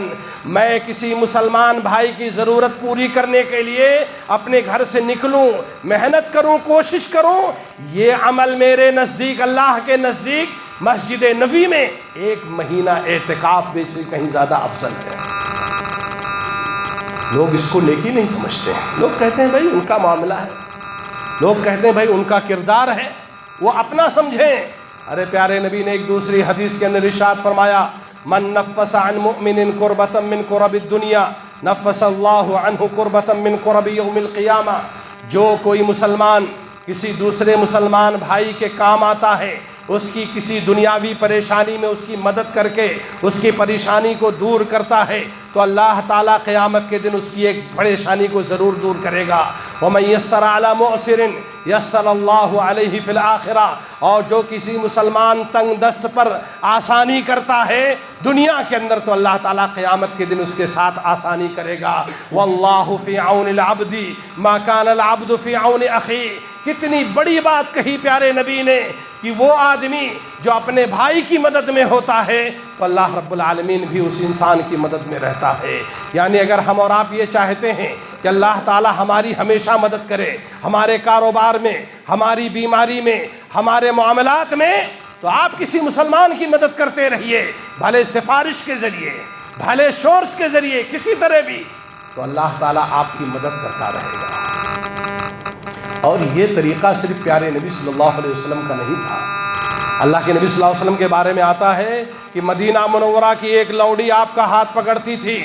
میں کسی مسلمان بھائی کی ضرورت پوری کرنے کے لیے اپنے گھر سے نکلوں، محنت کروں، کوشش کروں، یہ عمل میرے نزدیک، اللہ کے نزدیک مسجد نبوی میں 1 مہینہ اعتکاف میں سے کہیں زیادہ افضل ہے۔ لوگ اس کو نیکی نہیں سمجھتے ہیں، لوگ کہتے ہیں بھائی ان کا معاملہ ہے، لوگ کہتے ہیں بھائی ان کا کردار ہے، وہ اپنا سمجھیں۔ ارے پیارے نبی نے ایک دوسری حدیث کے اندر ارشاد فرمایا، من نفس عن مؤمن کربۃ من کرب الدنیا نفس اللہ عنہ کربۃ من کرب یوم القیامہ، جو کوئی مسلمان کسی دوسرے مسلمان بھائی کے کام آتا ہے، اس کی کسی دنیاوی پریشانی میں اس کی مدد کر کے اس کی پریشانی کو دور کرتا ہے، تو اللہ تعالیٰ قیامت کے دن اس کی ایک پریشانی کو ضرور دور کرے گا۔ وَمَن يَسَّرَ عَلَى مُعْسِرٍ يَسَّرَ اللَّهُ عَلَيْهِ فِي الْآخِرَةِ، اور جو کسی مسلمان تنگ دست پر آسانی کرتا ہے دنیا کے اندر، تو اللہ تعالیٰ قیامت کے دن اس کے ساتھ آسانی کرے گا۔ وَاللَّهُ فِي عَوْنِ الْعَبْدِ مَا كَانَ الْعَبْدُ فِي عَوْنِ أَخِيهِ، کتنی بڑی بات کہی پیارے نبی نے کہ وہ آدمی جو اپنے بھائی کی مدد میں ہوتا ہے تو اللہ رب العالمین بھی اس انسان کی مدد میں رہتا ہے۔ یعنی اگر ہم اور آپ یہ چاہتے ہیں کہ اللہ تعالی ہماری ہمیشہ مدد کرے، ہمارے کاروبار میں، ہماری بیماری میں، ہمارے معاملات میں، تو آپ کسی مسلمان کی مدد کرتے رہیے، بھلے سفارش کے ذریعے، بھلے شورس کے ذریعے، کسی طرح بھی، تو اللہ تعالیٰ آپ کی مدد کرتا رہے گا۔ اور یہ طریقہ صرف پیارے نبی صلی اللہ علیہ وسلم کا نہیں تھا۔ اللہ کے نبی صلی اللہ علیہ وسلم کے بارے میں آتا ہے کہ مدینہ منورہ کی ایک لونڈی آپ کا ہاتھ پکڑتی تھی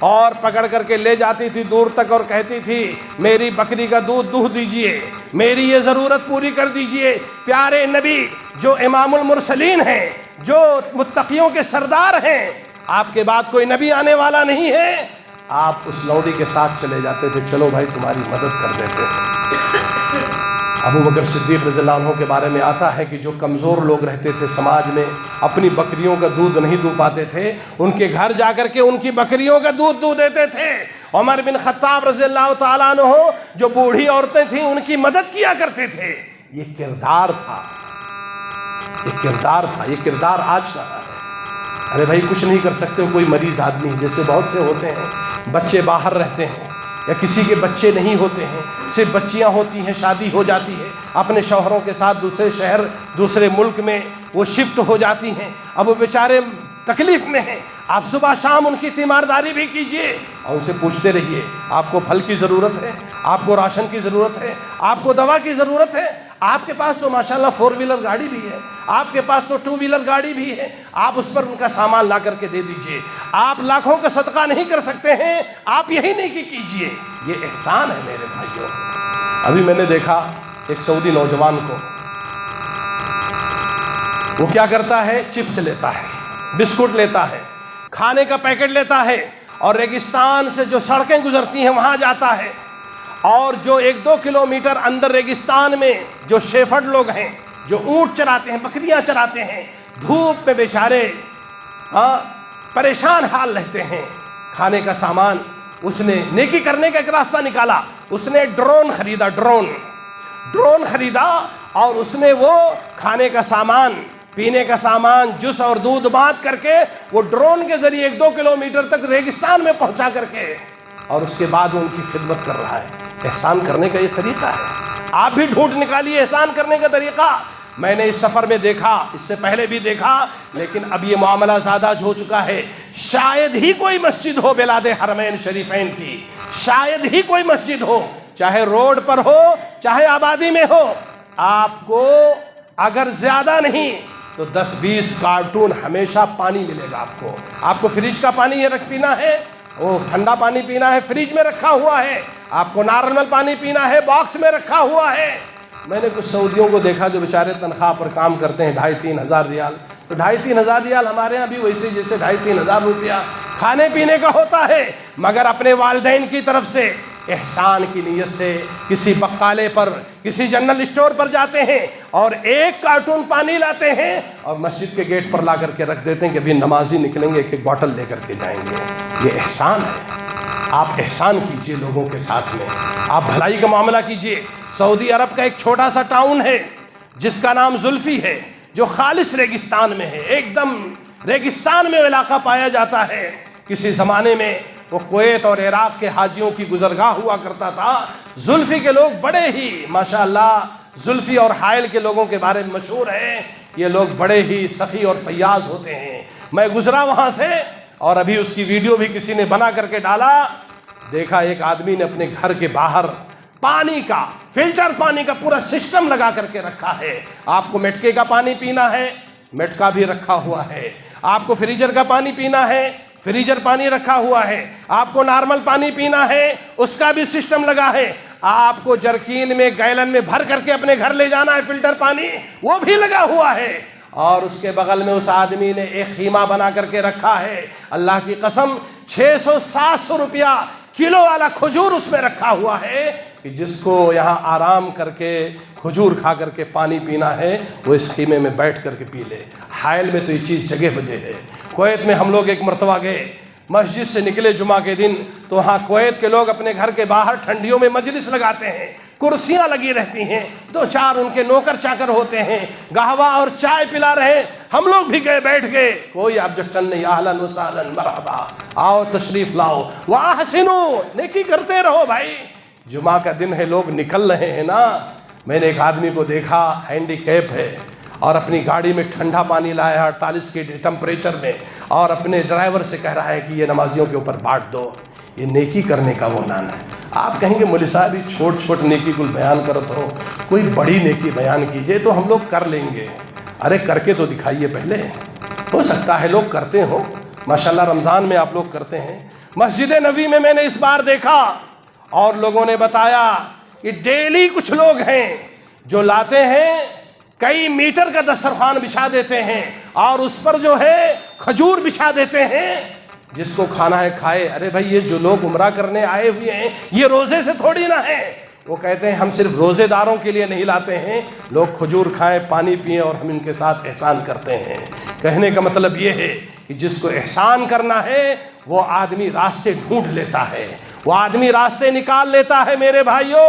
اور پکڑ کر کے لے جاتی تھی دور تک اور کہتی تھی میری بکری کا دودھ دودھ دیجئے، میری یہ ضرورت پوری کر دیجئے۔ پیارے نبی جو امام المرسلین ہیں، جو متقیوں کے سردار ہیں، آپ کے بعد کوئی نبی آنے والا نہیں ہے، آپ اس لونڈی کے ساتھ چلے جاتے تھے، چلو بھائی تمہاری مدد کر دیتے ہیں۔ ابو بکر صدیق رضی اللہ عنہ کے بارے میں آتا ہے کہ جو کمزور لوگ رہتے تھے سماج میں، اپنی بکریوں کا دودھ نہیں دو پاتے تھے، ان کے گھر جا کر کے ان کی بکریوں کا دودھ دو دیتے تھے۔ عمر بن خطاب رضی اللہ تعالیٰ عنہ جو بوڑھی عورتیں تھیں ان کی مدد کیا کرتے تھے۔ یہ کردار تھا، یہ کردار تھا، یہ کردار آج کا ہے۔ ارے بھائی کچھ نہیں کر سکتے، کوئی مریض آدمی جیسے بہت سے ہوتے ہیں، بچے باہر رہتے ہیں یا کسی کے بچے نہیں ہوتے ہیں، صرف بچیاں ہوتی ہیں، شادی ہو جاتی ہے، اپنے شوہروں کے ساتھ دوسرے شہر دوسرے ملک میں وہ شفٹ ہو جاتی ہیں، اب وہ بیچارے تکلیف میں ہیں، آپ صبح شام ان کی تیمارداری بھی کیجئے اور ان سے پوچھتے رہیے آپ کو پھل کی ضرورت ہے، آپ کو راشن کی ضرورت ہے، آپ کو دوا کی ضرورت ہے۔ آپ کے پاس تو ماشاءاللہ 4 ویلر گاڑی بھی ہے، آپ کے پاس تو 2 ویلر گاڑی بھی ہے، آپ اس پر ان کا سامان لا کر کے دے دیجئے۔ آپ لاکھوں کا صدقہ نہیں کر سکتے ہیں، آپ یہی نیکی کیجئے، یہ احسان ہے میرے بھائیوں۔ ابھی میں نے دیکھا ایک سعودی نوجوان کو، وہ کیا کرتا ہے، چپس لیتا ہے، بسکٹ لیتا ہے، کھانے کا پیکٹ لیتا ہے، اور ریگستان سے جو سڑکیں گزرتی ہیں وہاں جاتا ہے، اور جو 1-2 کلومیٹر اندر ریگستان میں جو شیفرڈ لوگ ہیں، جو اونٹ چراتے ہیں، بکریاں چراتے ہیں، دھوپ میں بیچارے پریشان حال رہتے ہیں، کھانے کا سامان، اس نے نیکی کرنے کا ایک راستہ نکالا، اس نے ڈرون خریدا، ڈرون خریدا، اور اس میں وہ کھانے کا سامان، پینے کا سامان، جوس اور دودھ باندھ کر کے وہ ڈرون کے ذریعے 1-2 کلومیٹر تک ریگستان میں پہنچا کر کے، اور اس کے بعد وہ ان کی خدمت کر رہا ہے۔ احسان کرنے کا یہ طریقہ ہے، آپ بھی ڈھونڈ نکالیے احسان کرنے کا طریقہ۔ میں نے اس سفر میں دیکھا، اس سے پہلے بھی دیکھا، لیکن اب یہ معاملہ زیادہ ہو چکا ہے، شاید ہی کوئی مسجد ہو بلاد حرمین شریفین کی، شاید ہی کوئی مسجد ہو، چاہے روڈ پر ہو چاہے آبادی میں ہو، آپ کو اگر زیادہ نہیں تو 10-20 کارٹون ہمیشہ پانی ملے گا آپ کو فریج کا پانی یہ رکھ پینا ہے، وہ ٹھنڈا پانی پینا ہے فریج میں رکھا ہوا ہے، آپ کو نارمل پانی پینا ہے باکس میں رکھا ہوا ہے۔ میں نے کچھ سعودیوں کو دیکھا جو بیچارے تنخواہ پر کام کرتے ہیں، 2,500-3,000 ہزار ریال، تو 2,500-3,000 ہزار ریال ہمارے ہاں بھی ویسے جیسے 2,500-3,000 ہزار روپیہ کھانے پینے کا ہوتا ہے، مگر اپنے والدین کی طرف سے احسان کی نیت سے کسی بقالے پر، کسی جنرل اسٹور پر جاتے ہیں اور 1 کارٹون پانی لاتے ہیں اور مسجد کے گیٹ پر لا کر کے رکھ دیتے ہیں کہ ابھی نمازی نکلیں گے، 1 بوتل لے کر کے جائیں گے۔ یہ احسان ہے، آپ احسان کیجئے لوگوں کے ساتھ میں، آپ بھلائی کا معاملہ کیجئے۔ سعودی عرب کا ایک چھوٹا سا ٹاؤن ہے جس کا نام زلفی ہے، جو خالص ریگستان میں ہے، ایک دم ریگستان میں علاقہ پایا جاتا ہے۔ کسی زمانے میں وہ کویت اور عراق کے حاجیوں کی گزرگاہ ہوا کرتا تھا۔ زلفی کے لوگ بڑے ہی ماشاءاللہ، زلفی اور حائل کے لوگوں کے بارے میں مشہور ہے، یہ لوگ بڑے ہی سخی اور فیاض ہوتے ہیں۔ میں گزرا وہاں سے اور ابھی اس کی ویڈیو بھی کسی نے بنا کر کے ڈالا، دیکھا ایک آدمی نے اپنے گھر کے باہر پانی کا، فلٹر پانی کا پورا سسٹم لگا کر کے رکھا ہے۔ آپ کو مٹکے کا پانی پینا ہے، مٹکا بھی رکھا ہوا ہے۔ آپ کو فریجر کا پانی پینا ہے، فریجر پانی رکھا ہوا ہے۔ آپ کو نارمل پانی پینا ہے، اس کا بھی سسٹم لگا ہے۔ آپ کو جرکین میں، گیلن میں بھر کر کے اپنے گھر لے جانا ہے فلٹر پانی، وہ بھی لگا ہوا ہے۔ اور اس کے بغل میں اس آدمی نے ایک خیمہ بنا کر کے رکھا ہے، اللہ کی قسم 600-700 روپیہ کلو والا کھجور اس میں رکھا ہوا ہے کہ جس کو یہاں آرام کر کے کھجور کھا کر کے پانی پینا ہے وہ اس خیمے میں بیٹھ کر کے پی لے۔ حائل میں تو یہ چیز جگہ بجے ہے۔ کویت میں ہم لوگ ایک مرتبہ گئے، مسجد سے نکلے جمعہ کے دن، تو وہاں کویت کے لوگ اپنے گھر کے باہر ٹھنڈیوں میں مجلس لگاتے ہیں، کرسیاں لگی رہتی ہیں، 2-4 ان کے نوکر چاکر ہوتے ہیں، قہوہ اور چائے پلا رہے۔ ہم لوگ بھی گئے، بیٹھ گئے، کوئی آبجیکشن نہیں، اہلاً وسہلاً مرحبا، آؤ تشریف لاؤ، واحسنوا، نیکی کرتے رہو بھائی۔ جمعہ کا دن ہے، لوگ نکل رہے ہیں نا۔ میں نے ایک آدمی کو دیکھا، ہینڈی کیپ ہے اور اپنی گاڑی میں ٹھنڈا پانی لایا ہے 48 کے ٹمپریچر میں، اور اپنے ڈرائیور سے کہہ رہا ہے کہ یہ نمازیوں کے اوپر بانٹ دو۔ یہ نیکی کرنے کا وہ نام ہے۔ آپ کہیں گے مولوی صاحب یہ چھوٹ نیکی کل بیان کرو، تو کوئی بڑی نیکی بیان کیجئے تو ہم لوگ کر لیں گے۔ ارے کر کے تو دکھائیے پہلے، ہو سکتا ہے لوگ کرتے ہو، ماشاءاللہ رمضان میں آپ لوگ کرتے ہیں۔ مسجد نبوی میں نے اس بار دیکھا اور لوگوں نے بتایا کہ ڈیلی کچھ لوگ ہیں جو لاتے ہیں، کئی میٹر کا دسترخوان بچھا دیتے ہیں اور اس پر جو ہے کھجور بچھا دیتے ہیں، جس کو کھانا ہے کھائے۔ ارے بھائی یہ جو لوگ عمرہ کرنے آئے ہوئے ہیں یہ روزے سے تھوڑی نہ ہے۔ وہ کہتے ہیں ہم صرف روزے داروں کے لیے نہیں لاتے ہیں، لوگ کھجور کھائیں، پانی پئیں اور ہم ان کے ساتھ احسان کرتے ہیں۔ کہنے کا مطلب یہ ہے کہ جس کو احسان کرنا ہے وہ آدمی راستے ڈھونڈ لیتا ہے، وہ آدمی راستے نکال لیتا ہے۔ میرے بھائیوں،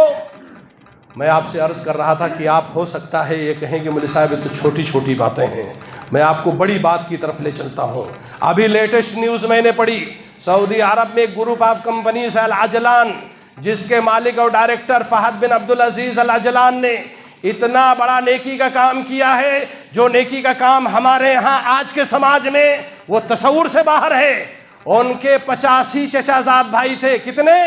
میں آپ سے عرض کر رہا تھا کہ آپ ہو سکتا ہے یہ کہیں کہ مولوی صاحب یہ تو چھوٹی چھوٹی باتیں ہیں، میں آپ کو بڑی بات کی طرف لے چلتا ہوں۔ ابھی لیٹسٹ نیوز میں نے پڑھی، سعودی عرب میں گروپ آف کمپنیز العجلان، جس کے مالک اور ڈائریکٹر فہد بن عبدالعزیز العجلان نے اتنا بڑا نیکی کا کام کیا ہے، جو نیکی کا کام ہمارے ہاں آج کے سماج میں وہ تصور سے باہر ہے۔ ان کے 85 چچا زاد بھائی تھے، کتنے؟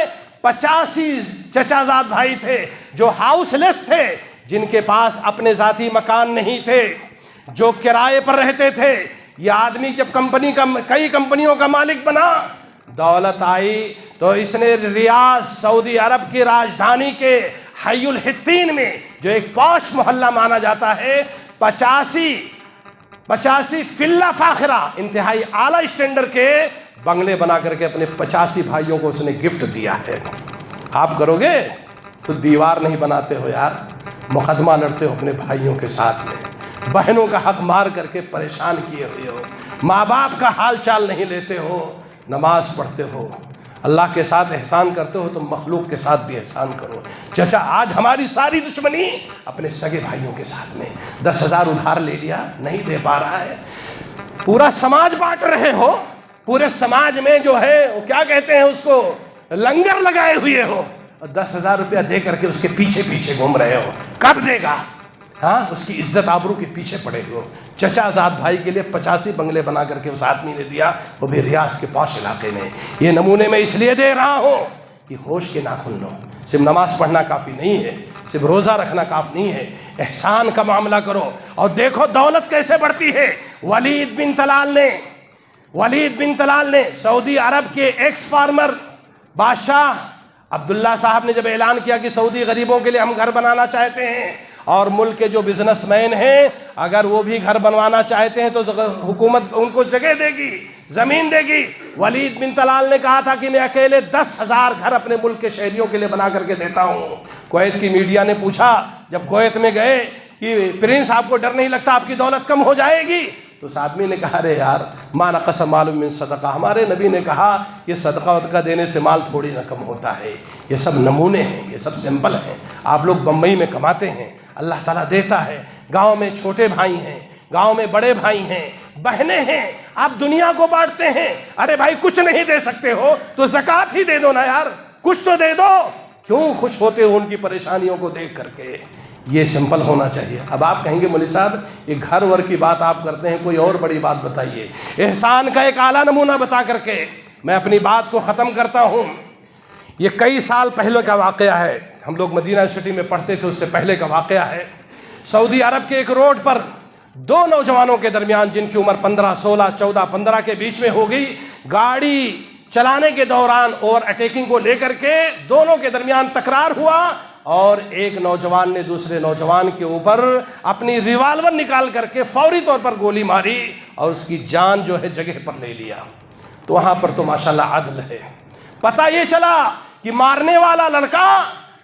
85 چچا زاد بھائی تھے جو ہاؤس لیس تھے، جن کے پاس اپنے ذاتی مکان نہیں تھے، جو کرائے پر رہتے تھے۔ یہ آدمی جب کئی کمپنیوں کا مالک بنا، دولت آئی تو اس نے ریاض، سعودی عرب کی راجدھانی کے حی الحتین میں، جو ایک پوش محلہ مانا جاتا ہے، 85 فلہ فاخرہ، انتہائی اعلیٰ اسٹینڈرڈ کے بنگلے بنا کر کے اپنے 85 بھائیوں کو اس نے گفٹ دیا ہے۔ آپ کرو گے تو دیوار نہیں بناتے ہو یار، مقدمہ لڑتے ہو اپنے بھائیوں کے ساتھ میں، بہنوں کا حق مار کر کے پریشان کیے ہوئے ہو، ماں باپ کا حال چال نہیں لیتے ہو، نماز پڑھتے ہو، اللہ کے ساتھ احسان کرتے ہو تو مخلوق کے ساتھ بھی احسان کرو۔ چچا آج ہماری ساری دشمنی اپنے سگے بھائیوں کے ساتھ میں، 10,000 ادھار لے لیا، نہیں دے پا رہا ہے، پورا سماج بانٹ رہے ہو، پورے سماج میں جو ہے وہ کیا کہتے ہیں اس کو، لنگر لگائے ہوئے ہو، اور 10,000 روپیہ دے کر کے اس کے پیچھے پیچھے گھوم رہے ہو، کب دے گا؟ ہاں، اس کی عزت آبرو کے پیچھے پڑے ہو۔ چچا زاد بھائی کے لیے 85 بنگلے بنا کر کے اس آدمی نے دیا، وہ بھی ریاض کے پوش علاقے میں۔ یہ نمونے میں اس لیے دے رہا ہوں کہ ہوش کے ناخن لو، صرف نماز پڑھنا کافی نہیں ہے، صرف روزہ رکھنا کافی نہیں ہے، احسان کا معاملہ کرو۔ اور دیکھو دولت کیسے بڑھتی ہے۔ ولید بن طلال نے سعودی عرب کے ایکس فارمر بادشاہ عبداللہ صاحب نے جب اعلان کیا کہ سعودی غریبوں کے لیے ہم گھر بنانا چاہتے ہیں، اور ملک کے جو بزنس مین ہیں اگر وہ بھی گھر بنوانا چاہتے ہیں تو حکومت ان کو جگہ دے گی، زمین دے گی۔ ولید بن طلال نے کہا تھا کہ میں اکیلے 10,000 گھر اپنے ملک کے شہریوں کے لیے بنا کر کے دیتا ہوں۔ کویت کی میڈیا نے پوچھا جب کویت میں گئے کہ پرنس آپ کو ڈر نہیں لگتا آپ کی دولت کم ہو جائے گی؟ تو اس آدمی نے کہا ارے یار ما نقص مال من صدقہ، ہمارے نبی نے کہا یہ صدقہ ودقہ دینے سے مال تھوڑی نہ کم ہوتا ہے، یہ سب نمونے ہیں، یہ سب سمپل ہیں۔ آپ لوگ بمبئی میں کماتے ہیں، اللہ تعالیٰ دیتا ہے، گاؤں میں چھوٹے بھائی ہیں، گاؤں میں بڑے بھائی ہیں، بہنیں ہیں، آپ دنیا کو بانٹتے ہیں۔ ارے بھائی کچھ نہیں دے سکتے ہو تو زکوٰۃ ہی دے دو نا یار، کچھ تو دے دو، کیوں خوش ہوتے ہو ان کی پریشانیوں کو دیکھ کر کے؟ یہ سمپل ہونا چاہیے۔ اب آپ کہیں گے مولوی صاحب یہ گھر ور کی بات آپ کرتے ہیں، کوئی اور بڑی بات بتائیے، احسان کا ایک اعلیٰ نمونہ بتا کر کے میں اپنی بات کو ختم کرتا ہوں۔ یہ کئی سال پہلے کا واقعہ ہے، ہم لوگ مدینہ یونیورسٹی میں پڑھتے تھے، اس سے پہلے کا واقعہ ہے۔ سعودی عرب کے ایک روڈ پر دو نوجوانوں کے درمیان، جن کی عمر 15 16 14 15 کے بیچ میں ہو گئی، گاڑی چلانے کے دوران اوور اٹیکنگ کو لے کر کے دونوں کے درمیان تکرار ہوا، اور ایک نوجوان نے دوسرے نوجوان کے اوپر اپنی ریوالور نکال کر کے فوری طور پر گولی ماری اور اس کی جان جو ہے جگہ پر لے لیا۔ تو وہاں پر تو ماشاءاللہ عدل ہے۔ پتہ یہ چلا کہ مارنے والا لڑکا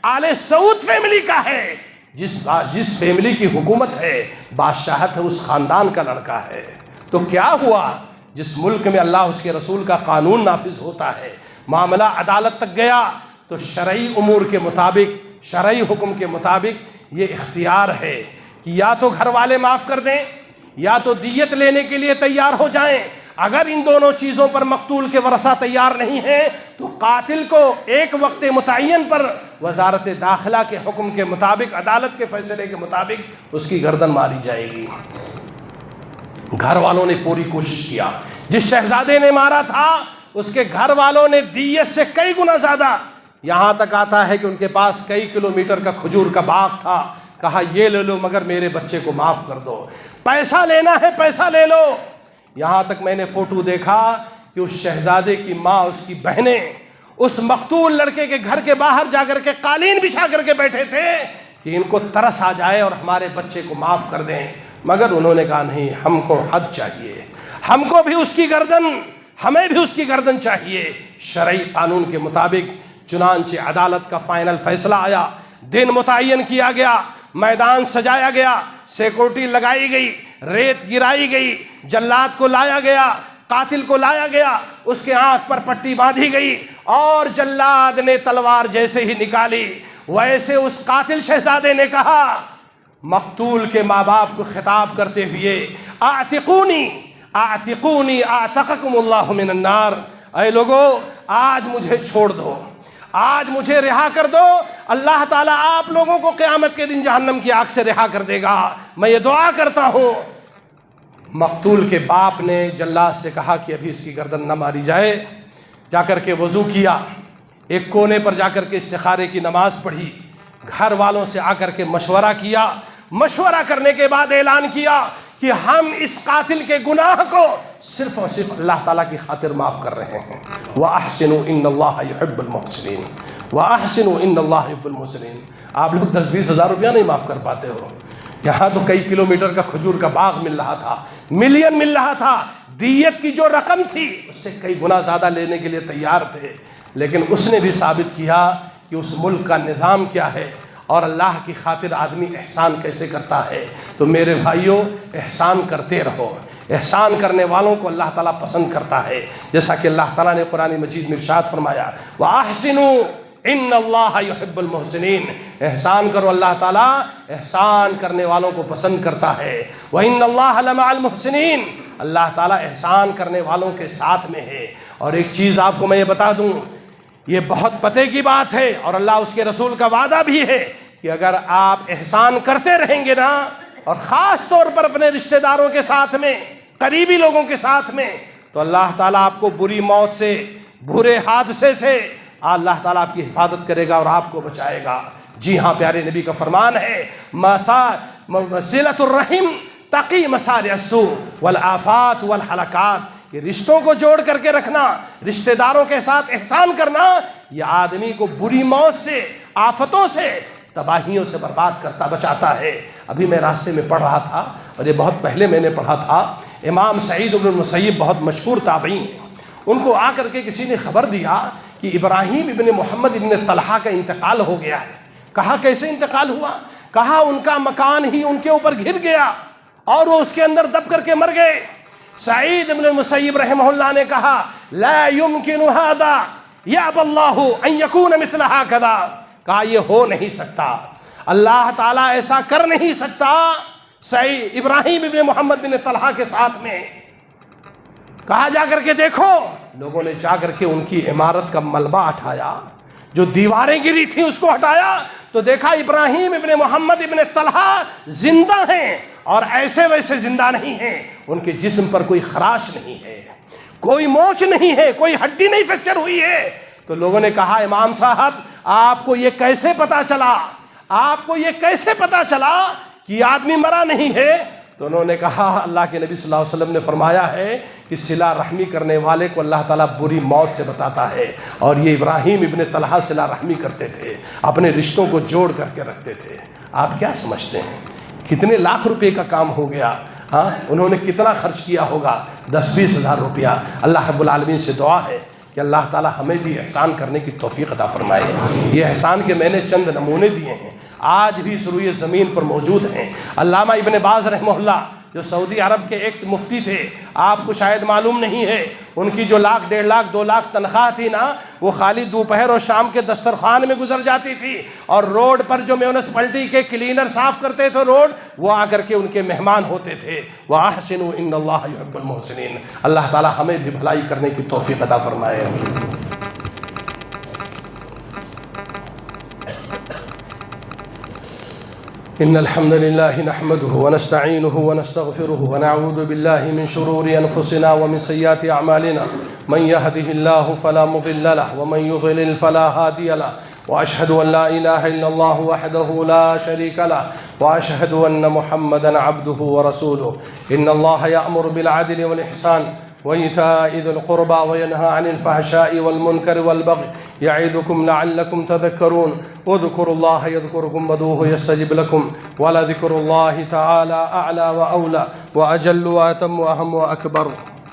آل سعود فیملی کا ہے، جس فیملی کی حکومت ہے، بادشاہت ہے، اس خاندان کا لڑکا ہے۔ تو کیا ہوا؟ جس ملک میں اللہ اس کے رسول کا قانون نافذ ہوتا ہے، معاملہ عدالت تک گیا تو شرعی امور کے مطابق، شرعی حکم کے مطابق یہ اختیار ہے کہ یا تو گھر والے معاف کر دیں یا تو دیت لینے کے لیے تیار ہو جائیں۔ اگر ان دونوں چیزوں پر مقتول کے ورثہ تیار نہیں ہیں تو قاتل کو ایک وقت متعین پر وزارت داخلہ کے حکم کے مطابق، عدالت کے فیصلے کے مطابق اس کی گردن ماری جائے گی۔ گھر والوں نے پوری کوشش کیا، جس شہزادے نے مارا تھا اس کے گھر والوں نے دیت سے کئی گنا زیادہ، یہاں تک آتا ہے کہ ان کے پاس کئی کلومیٹر کا کھجور کا باغ تھا، کہا یہ لے لو مگر میرے بچے کو معاف کر دو، پیسہ لینا ہے پیسہ لے لو۔ یہاں تک میں نے فوٹو دیکھا کہ اس شہزادے کی ماں، اس کی بہنیں اس مقتول لڑکے کے گھر کے باہر جا کر کے قالین بچھا کر کے بیٹھے تھے کہ ان کو ترس آ جائے اور ہمارے بچے کو معاف کر دیں، مگر انہوں نے کہا نہیں، ہم کو حد چاہیے، ہم کو بھی اس کی گردن، ہمیں بھی اس کی گردن چاہیے شرعی قانون کے مطابق۔ چنانچہ عدالت کا فائنل فیصلہ آیا، دن متعین کیا گیا، میدان سجایا گیا، سیکورٹی لگائی گئی، ریت گرائی گئی، جلاد کو لایا گیا، قاتل کو لایا گیا، اس کے آنکھ پر پٹی باندھی گئی، اور جلاد نے تلوار جیسے ہی نکالی ویسے اس قاتل شہزادے نے کہا، مقتول کے ماں باپ کو خطاب کرتے ہوئے، اعتقونی اعتقونی اعتقکم اللہ من النار، اے لوگو آج مجھے چھوڑ دو، آج مجھے رہا کر دو، اللہ تعالیٰ آپ لوگوں کو قیامت کے دن جہنم کی آگ سے رہا کر دے گا، میں یہ دعا کرتا ہوں۔ مقتول کے باپ نے جلاد سے کہا کہ ابھی اس کی گردن نہ ماری جائے، جا کر کے وضو کیا، ایک کونے پر جا کر کے استخارے کی نماز پڑھی، گھر والوں سے آ کر کے مشورہ کیا، مشورہ کرنے کے بعد اعلان کیا کہ ہم اس قاتل کے گناہ کو صرف اور صرف اللہ تعالیٰ کی خاطر معاف کر رہے ہیں۔ وَأَحْسِنُوا إِنَّ اللَّهَ يُحِبُّ الْمُحْسِنِينَ وَأَحْسِنُوا إِنَّ اللَّهَ يُحِبُّ الْمُحْسِنِينَ۔ آپ لوگ 10-20 ہزار روپیہ نہیں معاف کر پاتے ہو، یہاں تو کئی کلومیٹر کا کھجور کا باغ مل رہا تھا، ملین مل رہا تھا، دیت کی جو رقم تھی اس سے کئی گنا زیادہ لینے کے لیے تیار تھے، لیکن اس نے بھی ثابت کیا کہ اس ملک کا نظام کیا ہے اور اللہ کی خاطر آدمی احسان کیسے کرتا ہے۔ تو میرے بھائیوں، احسان کرتے رہو، احسان کرنے والوں کو اللہ تعالیٰ پسند کرتا ہے، جیسا کہ اللہ تعالیٰ نے قرآن مجید میں ارشاد فرمایا، وَأَحْسِنُوا إِنَّ اللَّهَ يُحِبُّ الْمُحْسِنِينَ، احسان کرو، اللہ تعالیٰ احسان کرنے والوں کو پسند کرتا ہے۔ وَإِنَّ اللَّهَ لَمَعَ الْمُحْسِنِينَ، اللہ تعالیٰ احسان کرنے والوں کے ساتھ میں ہے۔ اور ایک چیز آپ کو میں یہ بتا دوں، یہ بہت پتے کی بات ہے اور اللہ اس کے رسول کا وعدہ بھی ہے کہ اگر آپ احسان کرتے رہیں گے نا، اور خاص طور پر اپنے رشتہ داروں کے ساتھ میں، قریبی لوگوں کے ساتھ میں، تو اللہ تعالیٰ آپ کو بری موت سے، برے حادثے سے اللہ تعالیٰ آپ کی حفاظت کرے گا اور آپ کو بچائے گا۔ جی ہاں، پیارے نبی کا فرمان ہے، صلۃ الرحم تقی مصارع السوء والآفات والہلاکات، یہ رشتوں کو جوڑ کر کے رکھنا، رشتہ داروں کے ساتھ احسان کرنا، یہ آدمی کو بری موت سے، آفتوں سے، تباہیوں سے برباد کرتا، بچاتا ہے۔ ابھی میں راستے میں پڑھ رہا تھا، اور یہ بہت پہلے میں نے پڑھا تھا، امام سعید بن المسیب بہت مشہور تابعی ہیں، ان کو آ کر کے کسی نے خبر دیا کہ ابراہیم ابن محمد ابن طلحہ کا انتقال ہو گیا ہے۔ کہا کیسے انتقال ہوا؟ کہا ان کا مکان ہی ان کے اوپر گر گیا اور وہ اس کے اندر دب کر کے مر گئے۔ سعید ابن المسیب رحمہ اللہ نے کہا، لا يمكن هذا يأبى الله ان يكون مثل هكذا، کہا یہ ہو نہیں سکتا، اللہ تعالیٰ ایسا کر نہیں سکتا سعید ابراہیم ابن محمد بن طلحہ کے ساتھ میں، کہا جا کر کے دیکھو۔ لوگوں نے جا کر کے ان کی عمارت کا ملبہ اٹھایا، جو دیواریں گری تھیں اس کو ہٹایا، تو دیکھا ابراہیم ابن محمد ابن طلحہ زندہ ہیں، اور ایسے ویسے زندہ نہیں ہیں، ان کے جسم پر کوئی خراش نہیں ہے، کوئی موچ نہیں ہے، کوئی ہڈی نہیں فریکچر ہوئی ہے۔ تو لوگوں نے کہا امام صاحب آپ کو یہ کیسے پتا چلا، آپ کو یہ کیسے پتا چلا کہ یہ آدمی مرا نہیں ہے؟ تو انہوں نے کہا اللہ کے نبی صلی اللہ علیہ وسلم نے فرمایا ہے کہ صلہ رحمی کرنے والے کو اللہ تعالیٰ بری موت سے بتاتا ہے، اور یہ ابراہیم ابن طلحہ صلہ رحمی کرتے تھے، اپنے رشتوں کو جوڑ کر کے رکھتے تھے۔ آپ کیا سمجھتے ہیں کتنے لاکھ روپے کا کام ہو گیا؟ ہاں انہوں نے کتنا خرچ کیا ہوگا؟ 10-20 ہزار روپیہ۔ اللہ رب العالمین سے دعا ہے کہ اللہ تعالیٰ ہمیں بھی احسان کرنے کی توفیق عطا فرمائے۔ یہ احسان کے میں نے چند نمونے دیے ہیں، آج بھی روئے زمین پر موجود ہیں۔ علامہ ابن باز رحمہ اللہ جو سعودی عرب کے ایکس مفتی تھے، آپ کو شاید معلوم نہیں ہے، ان کی جو 1,00,000 1.5 لاکھ 2 لاکھ تنخواہ تھی نا، وہ خالی دوپہر اور شام کے دسترخوان میں گزر جاتی تھی، اور روڈ پر جو میونسپلٹی کے کلینر صاف کرتے تھے روڈ، وہ آ کر کے ان کے مہمان ہوتے تھے۔ وَأَحْسِنُوا إِنَّ اللَّهَ يُحِبُّ الْمُحْسِنِينَ۔ اللہ تعالیٰ ہمیں بھی بھلائی کرنے کی توفیق عطا فرمائے۔ إن الحمد لله نحمده ونستعينه ونستغفره ونعوذ بالله من شرور أنفسنا ومن سيئات أعمالنا، من يهده الله فلا مضل له ومن يضلل فلا هادي له، وأشهد أن لا إله إلا الله وحده لا شريك له، وأشهد أن محمدا عبده ورسوله۔ إن الله يأمر بالعدل والإحسان وإيتاء ذي القربى وينهى عن الفحشاء والمنكر والبغي يعظكم لعلكم تذكرون، واذكروا الله يذكركم وادعوه يستجب لكم، ولذكر الله تعالى أعلى وأولى وأجل وأتم وأهم وأكبر۔